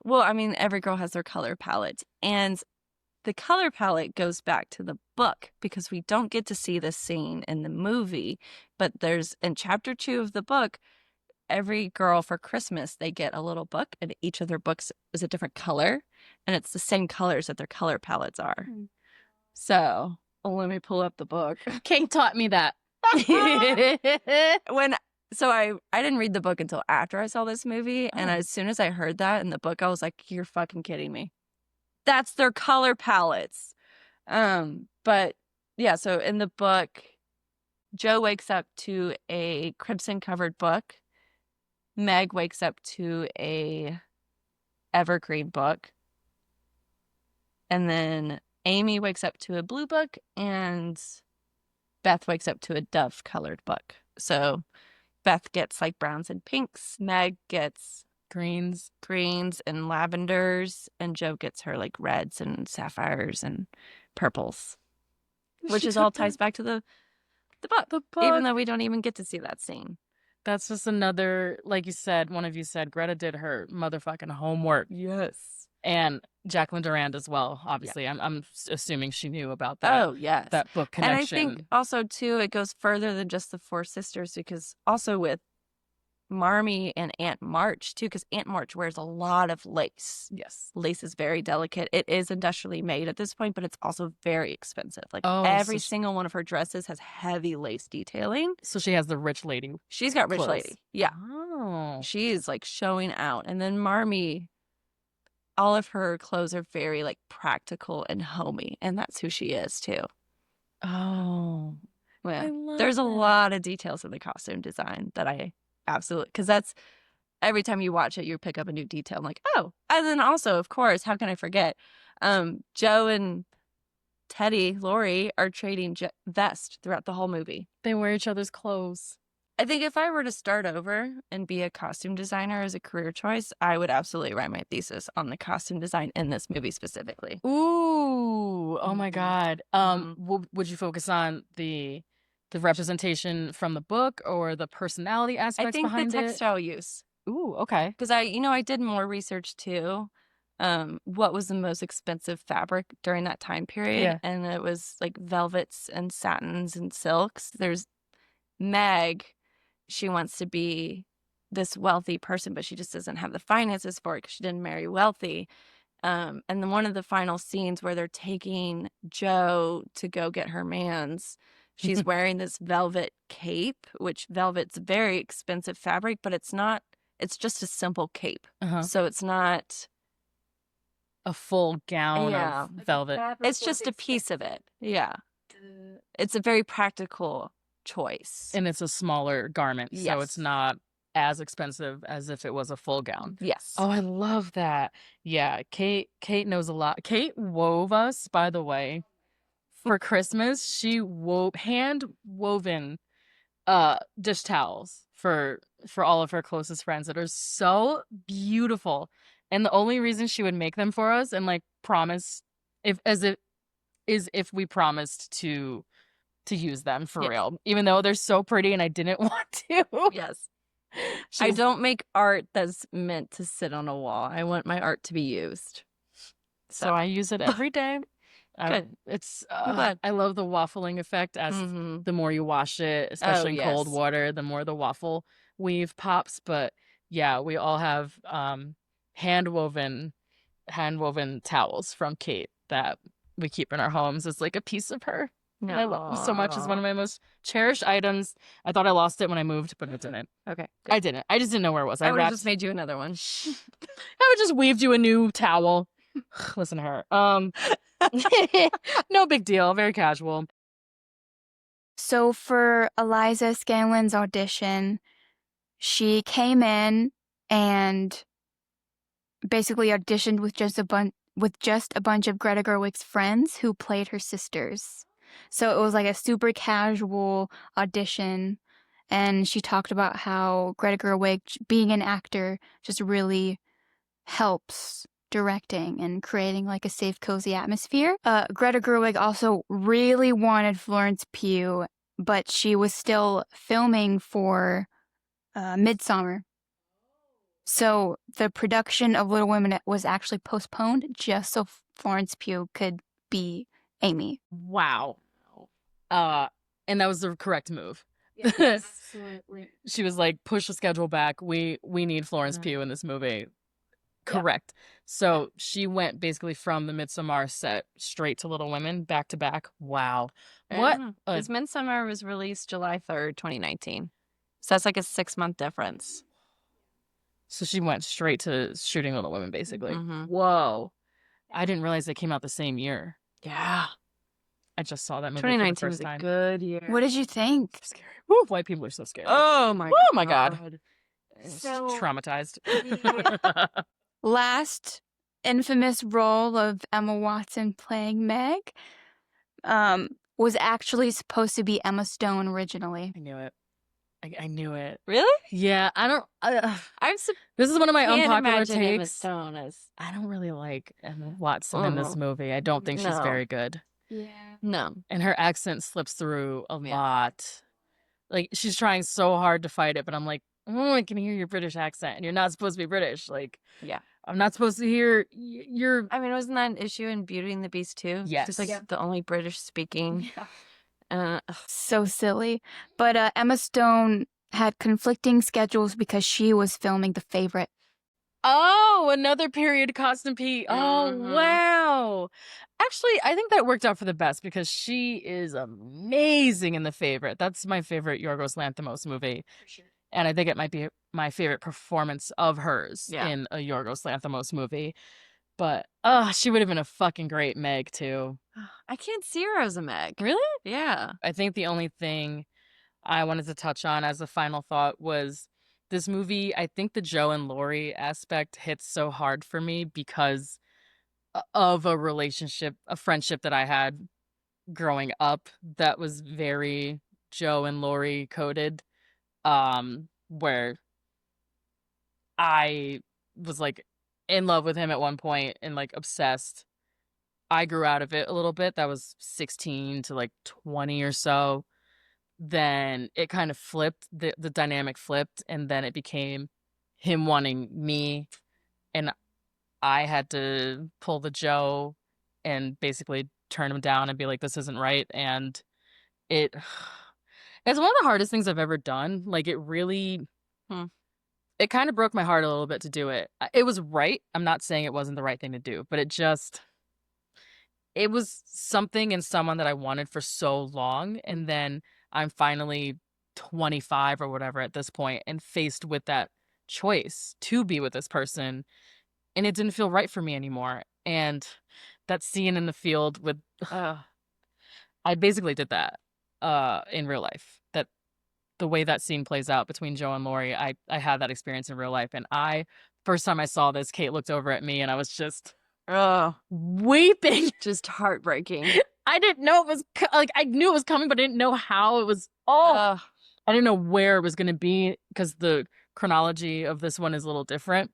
well, I mean, every girl has their color palette. And the color palette goes back to the book because we don't get to see this scene in the movie. But there's in chapter 2 of the book, every girl for Christmas, they get a little book, and each of their books is a different color, and it's the same colors that their color palettes are. So let me pull up the book. Kate taught me that. I didn't read the book until after I saw this movie, and as soon as I heard that in the book, I was like, you're fucking kidding me. That's their color palettes. But yeah, so in the book, Jo wakes up to a crimson covered book. Meg wakes up to a evergreen book. And then Amy wakes up to a blue book, and Beth wakes up to a dove colored book. So Beth gets like browns and pinks. Meg gets greens and lavenders, and Jo gets her like reds and sapphires and purples, which is all ties back to the book, even though we don't even get to see that scene. That's just another, like you said, one of you said, Greta did her motherfucking homework. Yes. And Jacqueline Durand as well, obviously. Yeah. I'm assuming she knew about that. Oh, yes. That book connection. And I think also, too, it goes further than just the four sisters, because also with Marmee and Aunt March, too, because Aunt March wears a lot of lace. Yes. Lace is very delicate. It is industrially made at this point, but it's also very expensive. Like every single one of her dresses has heavy lace detailing. So she has the rich lady. She's got rich clothes. lady. Yeah. Oh. She's like showing out. And then Marmee, all of her clothes are very like practical and homey. And that's who she is, too. Oh. Well, there's a lot of details in the costume design that I absolutely, because that's every time you watch it, you pick up a new detail. I'm like, oh. And then also, of course, how can I forget? Jo and Laurie are trading vests throughout the whole movie. They wear each other's clothes. I think if I were to start over and be a costume designer as a career choice, I would absolutely write my thesis on the costume design in this movie specifically. Ooh, oh my God. Would you focus on the representation from the book or the personality aspects behind it? I think the textile use. Ooh, okay. Because I did more research too. What was the most expensive fabric during that time period? Yeah. And it was like velvets and satins and silks. There's Meg. She wants to be this wealthy person, but she just doesn't have the finances for it because she didn't marry wealthy. And then one of the final scenes where they're taking Jo to go get her mans, she's wearing this velvet cape, which velvet's very expensive fabric, but it's just a simple cape. So it's not a full gown of velvet. It's just a piece of it. Yeah. It's a very practical choice. And it's a smaller garment, so it's not as expensive as if it was a full gown. Yes. Oh, I love that. Yeah, Kate knows a lot. Kate wove us, by the way, for Christmas. She hand woven dish towels for all of her closest friends that are so beautiful And the only reason she would make them for us and like promise if we promised to use them for Yes. real, even though they're so pretty and I didn't want to. Yes. She I was- don't make art that's meant to sit on a wall. I want my art to be used. So I use it every day. Good. It's I'm glad. I love the waffling effect as Mhm. the more you wash it, especially in cold yes. water, the more the waffle weave pops. But yeah, we all have hand woven towels from Kate that we keep in our homes as like a piece of her. And I love them so much. It's one of my most cherished items. I thought I lost it when I moved, but I didn't. Okay. I didn't. I just didn't know where it was. I would have wrapped. just made you another one. I would just weaved you a new towel. Listen to her. No big deal. Very casual. So for Eliza Scanlon's audition, she came in and basically auditioned with just a bunch of Greta Gerwig's friends who played her sisters. So it was like a super casual audition, and she talked about how Greta Gerwig, being an actor, just really helps directing and creating like a safe, cozy atmosphere. Greta Gerwig also really wanted Florence Pugh, but she was still filming for Midsummer. So the production of Little Women was actually postponed just so Florence Pugh could be Amy. Wow. And that was the correct move. Absolutely. She was like, push the schedule back. We need Florence Pugh in this movie. Correct. So she went basically from the Midsommar set straight to Little Women, back to back. Wow. What? Because Midsummer was released July 3rd, 2019. So that's like a 6-month difference. So she went straight to shooting Little Women, basically. Mhm. Whoa. I didn't realize they came out the same year. Yeah. I just saw that movie for the 2019 first was a time. good year. What did you think? Scary. Woo, white people are so scared. Oh my Oh my God. So- Traumatized. Last infamous role of Emma Watson playing Meg was actually supposed to be Emma Stone originally. I knew it. I knew it. Really? Yeah, I don't. I'm This is one of my can't unpopular imagine Emma takes. Stone as I don't really like Emma Watson in this movie. I don't think she's No. very good. Yeah. no. And her accent slips through a Yeah. lot. Like, she's trying so hard to fight it, but I'm like, oh, I can hear your British accent, and you're not supposed to be British. Like, Yeah. I'm not supposed to hear your. I mean, wasn't that an issue in Beauty and the Beast too? Yes. She's like the only British speaking. So silly. But Emma Stone had conflicting schedules because she was filming The Favorite. Oh, another period costume Pete. Oh, Mhm. wow. Actually, I think that worked out for the best because she is amazing in The Favorite. That's my favorite Yorgos Lanthimos movie. And I think it might be my favorite performance of hers in a Yorgos Lanthimos movie. But, she would have been a fucking great Meg, too. I can't see her as a Meg. Really? Yeah. I think the only thing I wanted to touch on as a final thought was this movie. I think the Joe and Laurie aspect hits so hard for me because of a relationship, a friendship that I had growing up that was very Joe and Laurie coded, where I was like in love with him at one point and like obsessed. I grew out of it a little bit. That was 16 to like 20 or so. Then it kind of flipped, the dynamic flipped, and then it became him wanting me, and I had to pull the Joe and basically turn him down and be like, this isn't right. And it's one of the hardest things I've ever done. Like, it really, it kind of broke my heart a little bit to do it. It was right. I'm not saying it wasn't the right thing to do, but it was something and someone that I wanted for so long. And then I'm finally 25 or whatever at this point and faced with that choice to be with this person. And it didn't feel right for me anymore. And that scene in the field with, I basically did that in real life. That the way that scene plays out between Joe and Laurie, I had that experience in real life. And first time I saw this, Kate looked over at me and I was just weeping. Just heartbreaking. I didn't know it was, like, I knew it was coming, but I didn't know how it was. I didn't know where it was going to be because the chronology of this one is a little different.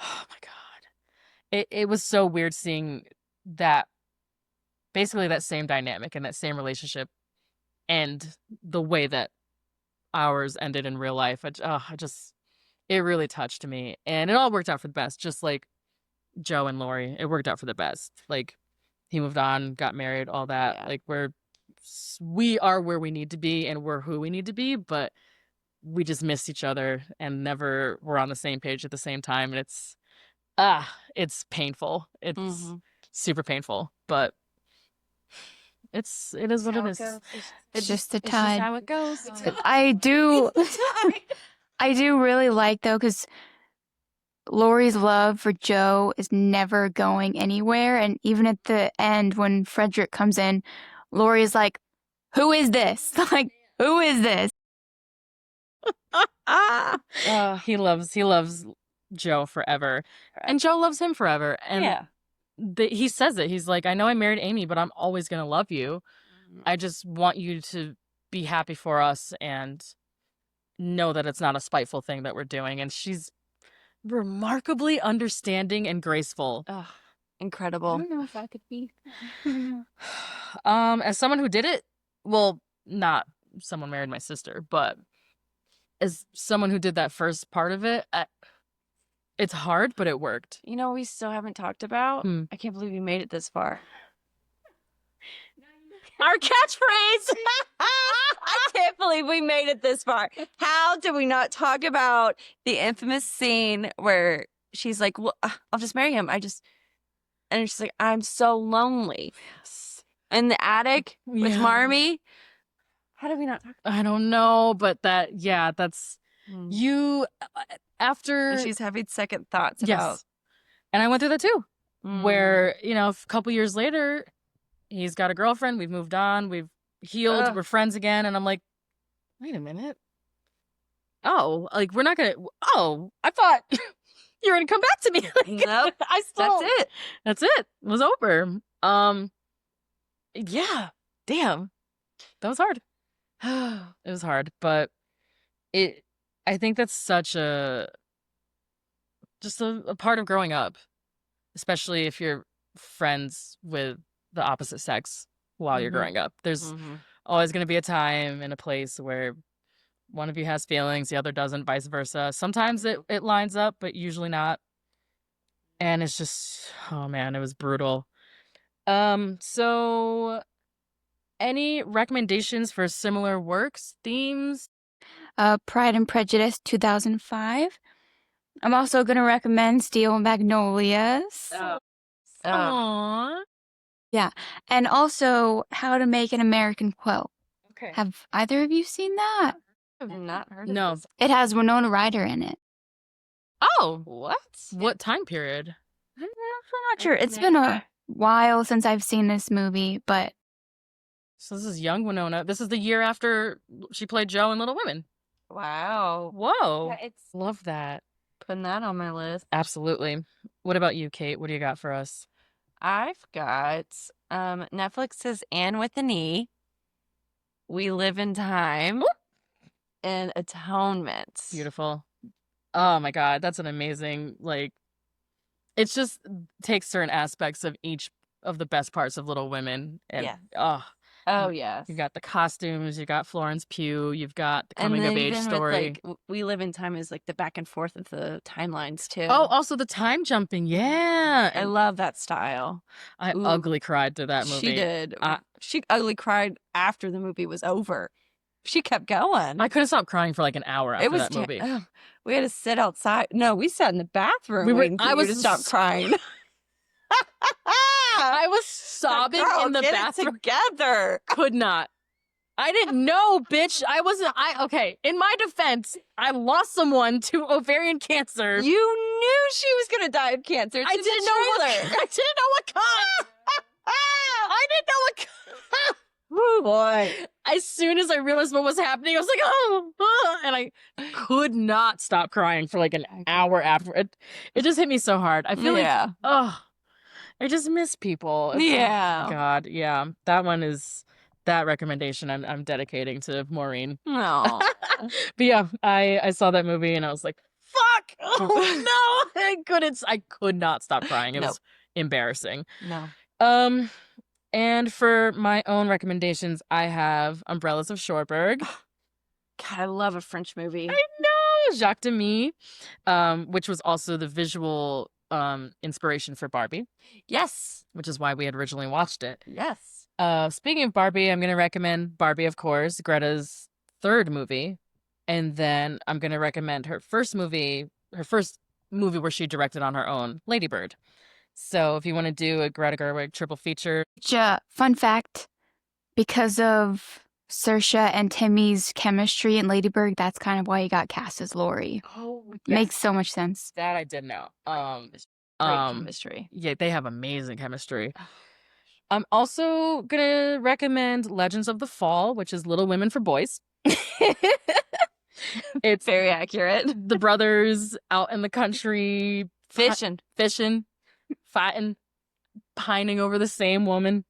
Oh my God. it was so weird seeing that, basically that same dynamic and that same relationship end the way that ours ended in real life. It really touched me, and it all worked out for the best. Just like Joe and Lori, it worked out for the best. Like, he moved on, got married, all that. Yeah. Like, we are where we need to be, and we're who we need to be, but we just missed each other and never were on the same page at the same time. And it's painful. It's Mhm. super painful, but it is what it is. It's just the It's just tide. how it goes. I do really like, though, because Lori's love for Joe is never going anywhere. And even at the end, when Frederick comes in, Lori is like, who is this? Like, who is this? He loves Joe forever, and Joe loves him forever. And Yeah. he says it. He's like, I know I married Amy, but I'm always gonna love you. I just want you to be happy for us and know that it's not a spiteful thing that we're doing. And she's remarkably understanding and graceful. Ugh, I incredible. don't know if I could be. As someone who did it, well, not someone married my sister, but as someone who did that first part of it, it's hard, but it worked. You know, we still haven't talked about. I can't believe we made it this far. Our catchphrase. I can't believe we made it this far. How did we not talk about the infamous scene where she's like, well, I'll just marry him. And she's like, I'm so lonely. Yes. In the attic with Yeah. Marmee. How did we not talk I don't know, but that's about you after. And she's having second thoughts Yes. about. And I went through that too, Mm. where, a couple years later, he's got a girlfriend, we've moved on, we've healed, Ugh. we're friends again, and I'm like, wait a minute. Oh, like, we're not gonna. Oh, I thought you were gonna come back to me. Like, Nope. I still. That's it. That's it. It was over. Yeah. Damn. That was hard. It was hard, but I think that's such just a part of growing up, especially if you're friends with the opposite sex while you're Mhm. growing up. There's Mhm. always going to be a time and a place where one of you has feelings, the other doesn't, vice versa. Sometimes it lines up, but usually not. And it's just, oh man, it was brutal. So any recommendations for similar works, themes? Pride and Prejudice 2005. I'm also going to recommend Steel Magnolias. Aww. And also How to Make an American Quilt. Okay. Have either of you seen that? I've not heard No. of this. It has Winona Ryder in it. Oh, What? what time period? I'm not sure. It's been a while since I've seen this movie, but So this is young Winona. This is the year after she played Jo in Little Women. Wow. Whoa. Yeah, it's Love that. putting that on my list. Absolutely. What about you, Kate? What do you got for us? I've got Netflix's Anne with an E, We Live in Time, and Atonement. Beautiful. Oh my God. That's an amazing, it's just takes certain aspects of each of the best parts of Little Women. And Yeah. Oh, yes. you got the costumes, you got Florence Pugh, you've got the And coming then of age even story. with, We Live in Time is like the back and forth of the timelines, too. Oh, also the time jumping. Yeah. I love that style. I Ooh. ugly cried to that movie. She did. She ugly cried after the movie was over. She kept going. I couldn't stop crying for like an hour after that movie. We had to sit outside. No, we sat in the bathroom waiting for you to stop crying. I was sobbing in the bathroom. Together. Could not. I didn't know, bitch. Okay. In my defense, I lost someone to ovarian cancer. You knew she was gonna die of cancer. I didn't know what kind. I didn't know what kind. Oh boy. As soon as I realized what was happening, I was like, oh, and I could not stop crying for like an hour after. It just hit me so hard. I feel like, I just miss people. God, yeah. That recommendation I'm dedicating to Maureen. No. But yeah, I saw that movie and I was like, fuck? Oh no! I could not stop crying. It was embarrassing. No. And for my own recommendations, I have Umbrellas of Cherbourg. God, I love a French movie. I know! Jacques Demy, which was also the visual inspiration for Barbie. Yes. Which is why we had originally watched it. Yes. Speaking of Barbie, I'm going to recommend Barbie, of course, Greta's third movie. And then I'm going to recommend her first movie where she directed on her own, Lady Bird. So if you want to do a Greta Gerwig triple feature. Fun fact, because of Saoirse and Timmy's chemistry in Lady Bird, that's kind of why he got cast as Laurie. Oh, yes. Makes so much sense. That I did know. Great chemistry. Yeah, they have amazing chemistry. I'm also going to recommend Legends of the Fall, which is Little Women for Boys. It's very accurate. The brothers out in the country fishing, fighting, pining over the same woman.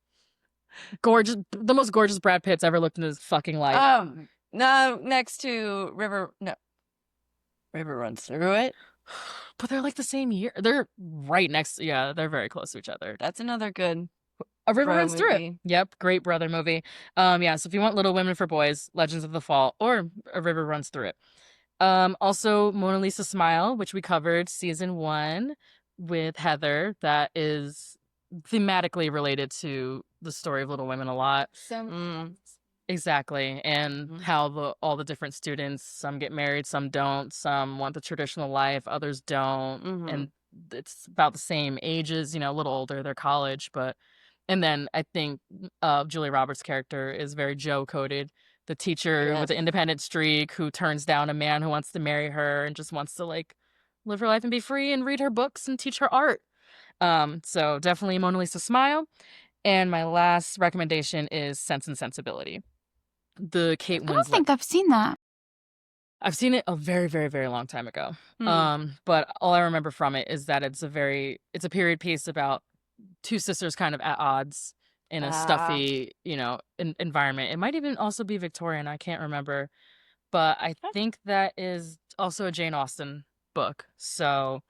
Gorgeous, the most gorgeous Brad Pitt's ever looked in his fucking life. No, next to River runs through it. But they're like the same year. They're right next. Yeah, they're very close to each other. That's another good. A River Runs Through It. Yep, great brother movie. Yeah, so if you want Little Women for Boys, Legends of the Fall, or A River Runs Through It. Also Mona Lisa Smile, which we covered season 1 with Heather. That is thematically related to the story of Little Women a lot. Exactly, and how all the different students, some get married, some don't, some want the traditional life, others don't, and it's about the same ages, a little older, they're college, but. And then I think Julia Roberts' character is very Joe-coded. The teacher with the independent streak who turns down a man who wants to marry her and just wants to, live her life and be free and read her books and teach her art. So definitely Mona Lisa Smile. And my last recommendation is Sense and Sensibility. The Kate Winslet. I don't think I've seen that. I've seen it a very, very, very long time ago. But all I remember from it is that it's a period piece about two sisters kind of at odds in a stuffy, environment. It might even also be Victorian. I can't remember. But I think that is also a Jane Austen book. So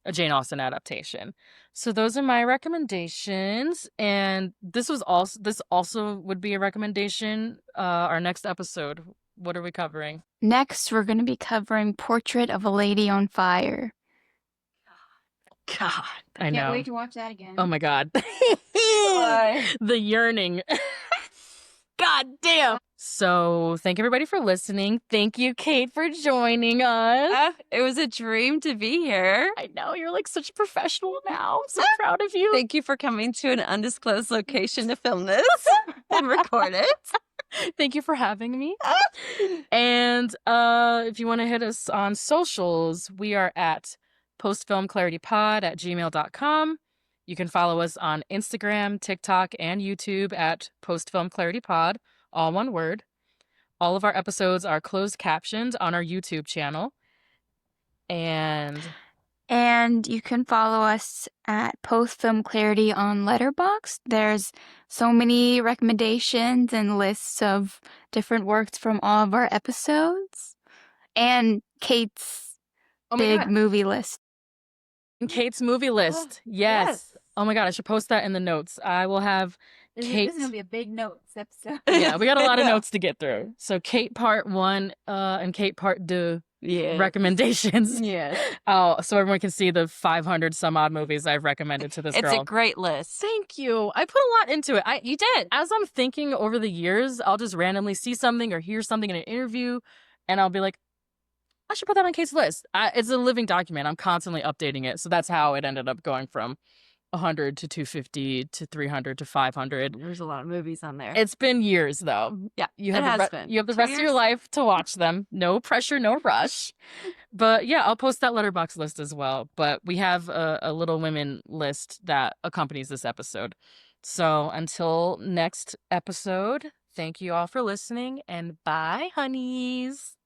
a Jane Austen adaptation. So those are my recommendations. And this also would be a recommendation. Our next episode. What are we covering? Next, we're going to be covering Portrait of a Lady on Fire. God, I know. Can't wait to watch that again. Oh my God. The yearning. God damn. So thank everybody for listening. Thank you, Kate, for joining us. It was a dream to be here. I know, you're such a professional now. I'm so proud of you. Thank you for coming to an undisclosed location to film this and record it. Thank you for having me. And if you want to hit us on socials, we are at postfilmclaritypod@gmail.com. You can follow us on Instagram, TikTok, and YouTube at postfilmclaritypod, all one word. All of our episodes are closed captioned on our YouTube channel. And you can follow us at Postfilm Clarity on Letterboxd. There's so many recommendations and lists of different works from all of our episodes. And Kate's big movie list. Kate's movie list. Yes. Oh my God, I should post that in the notes. I will have Kate. This is going to be a big notes episode. Yeah, we got a lot of notes to get through. So Kate part 1 and Kate part 2 recommendations. Yeah. Oh, so everyone can see the 500 some odd movies I've recommended to this girl. It's a great list. Thank you. I put a lot into it. You did. As I'm thinking over the years, I'll just randomly see something or hear something in an interview, and I'll be like, I should put that on Kate's list. It's a living document. I'm constantly updating it. So that's how it ended up going from 100 to 250 to 300 to 500. There's a lot of movies on there. It's been years, though. Yeah, you have the rest of your life to watch them. No pressure, no rush. But yeah, I'll post that Letterboxd list as well. But we have a Little Women list that accompanies this episode. So until next episode, thank you all for listening, and bye, honeys.